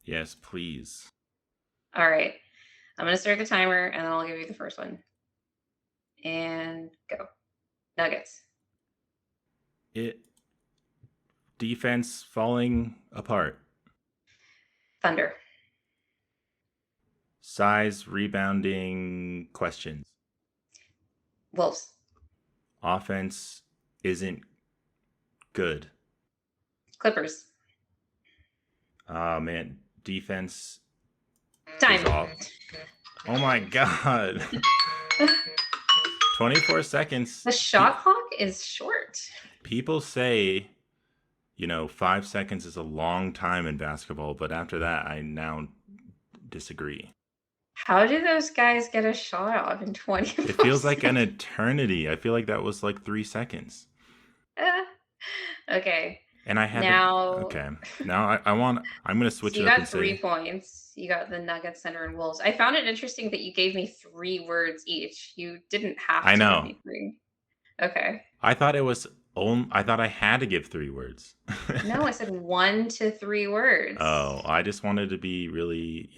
Yes, please.
All right, I'm going to start the timer, and then I'll give you the first one. And go. Nuggets.
Defense falling apart.
Thunder.
Size rebounding questions.
Wolves.
Offense isn't good.
Clippers.
Oh man, defense
Time.
is off. Oh my god. 24 seconds.
The shot clock is short.
People say, 5 seconds is a long time in basketball, but after that, I now disagree.
How do those guys get a shot off in 24
It feels like an eternity. I feel like that was like 3 seconds.
Okay.
And I had okay. Now I'm going to switch
so
it up
You
and
got 3 points. You got the Nuggets, Center, and Wolves. I found it interesting that you gave me 3 words each. You didn't have to give me 3. Okay.
I thought I had to give 3 words.
No, I said 1 to 3 words.
Oh, I just wanted to be really,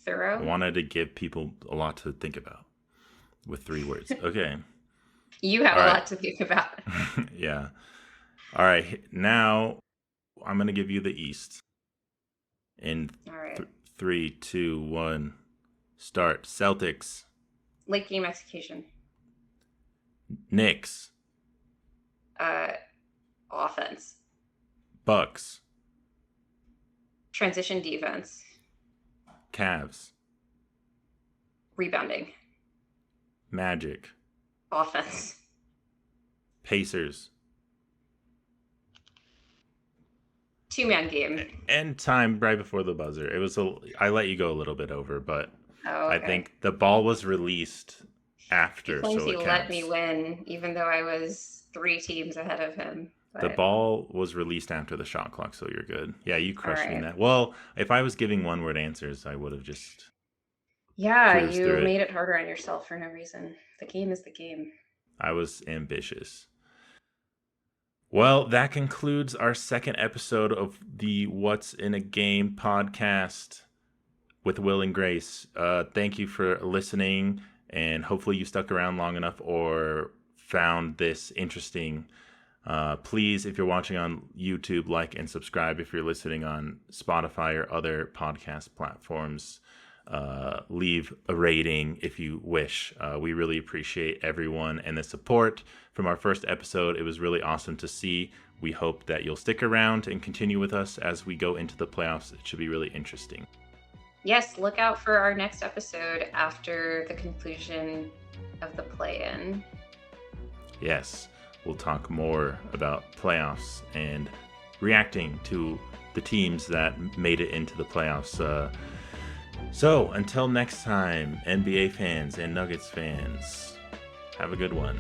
thorough.
I wanted to give people a lot to think about with 3 words. Okay.
You have a lot to think about.
Yeah. All right. Now I'm going to give you the East. In 3, 2, 1, start. Celtics.
Late game execution.
Knicks.
Offense.
Bucks.
Transition defense.
Cavs.
Rebounding.
Magic.
Offense.
Pacers.
Two-man game.
And time right before the buzzer. I let you go a little bit over, but
Oh,
I
okay.
think the ball was released after,
He claims
so
he
it
let me
counts.
win, even though I was 3 teams ahead of him.
The
But
ball was released after the shot clock, so you're good. Yeah, you
all
crushed me in
right.
that. Well, if I was giving one-word answers, I would have just
Yeah,
cruised
you
through it.
made it harder on yourself for no reason. The game is the game.
I was ambitious. Well, that concludes our second episode of the What's in a Game podcast with Will and Grace. Thank you for listening, and hopefully you stuck around long enough or found this interesting. Please, if you're watching on YouTube, like and subscribe. If you're listening on Spotify or other podcast platforms, leave a rating if you wish. We really appreciate everyone and the support from our first episode. It was really awesome to see. We hope that you'll stick around and continue with us as we go into the playoffs. It should be really interesting.
Yes, look out for our next episode after the conclusion of the play-in.
Yes, we'll talk more about playoffs and reacting to the teams that made it into the playoffs. So until next time, NBA fans and Nuggets fans, have a good one.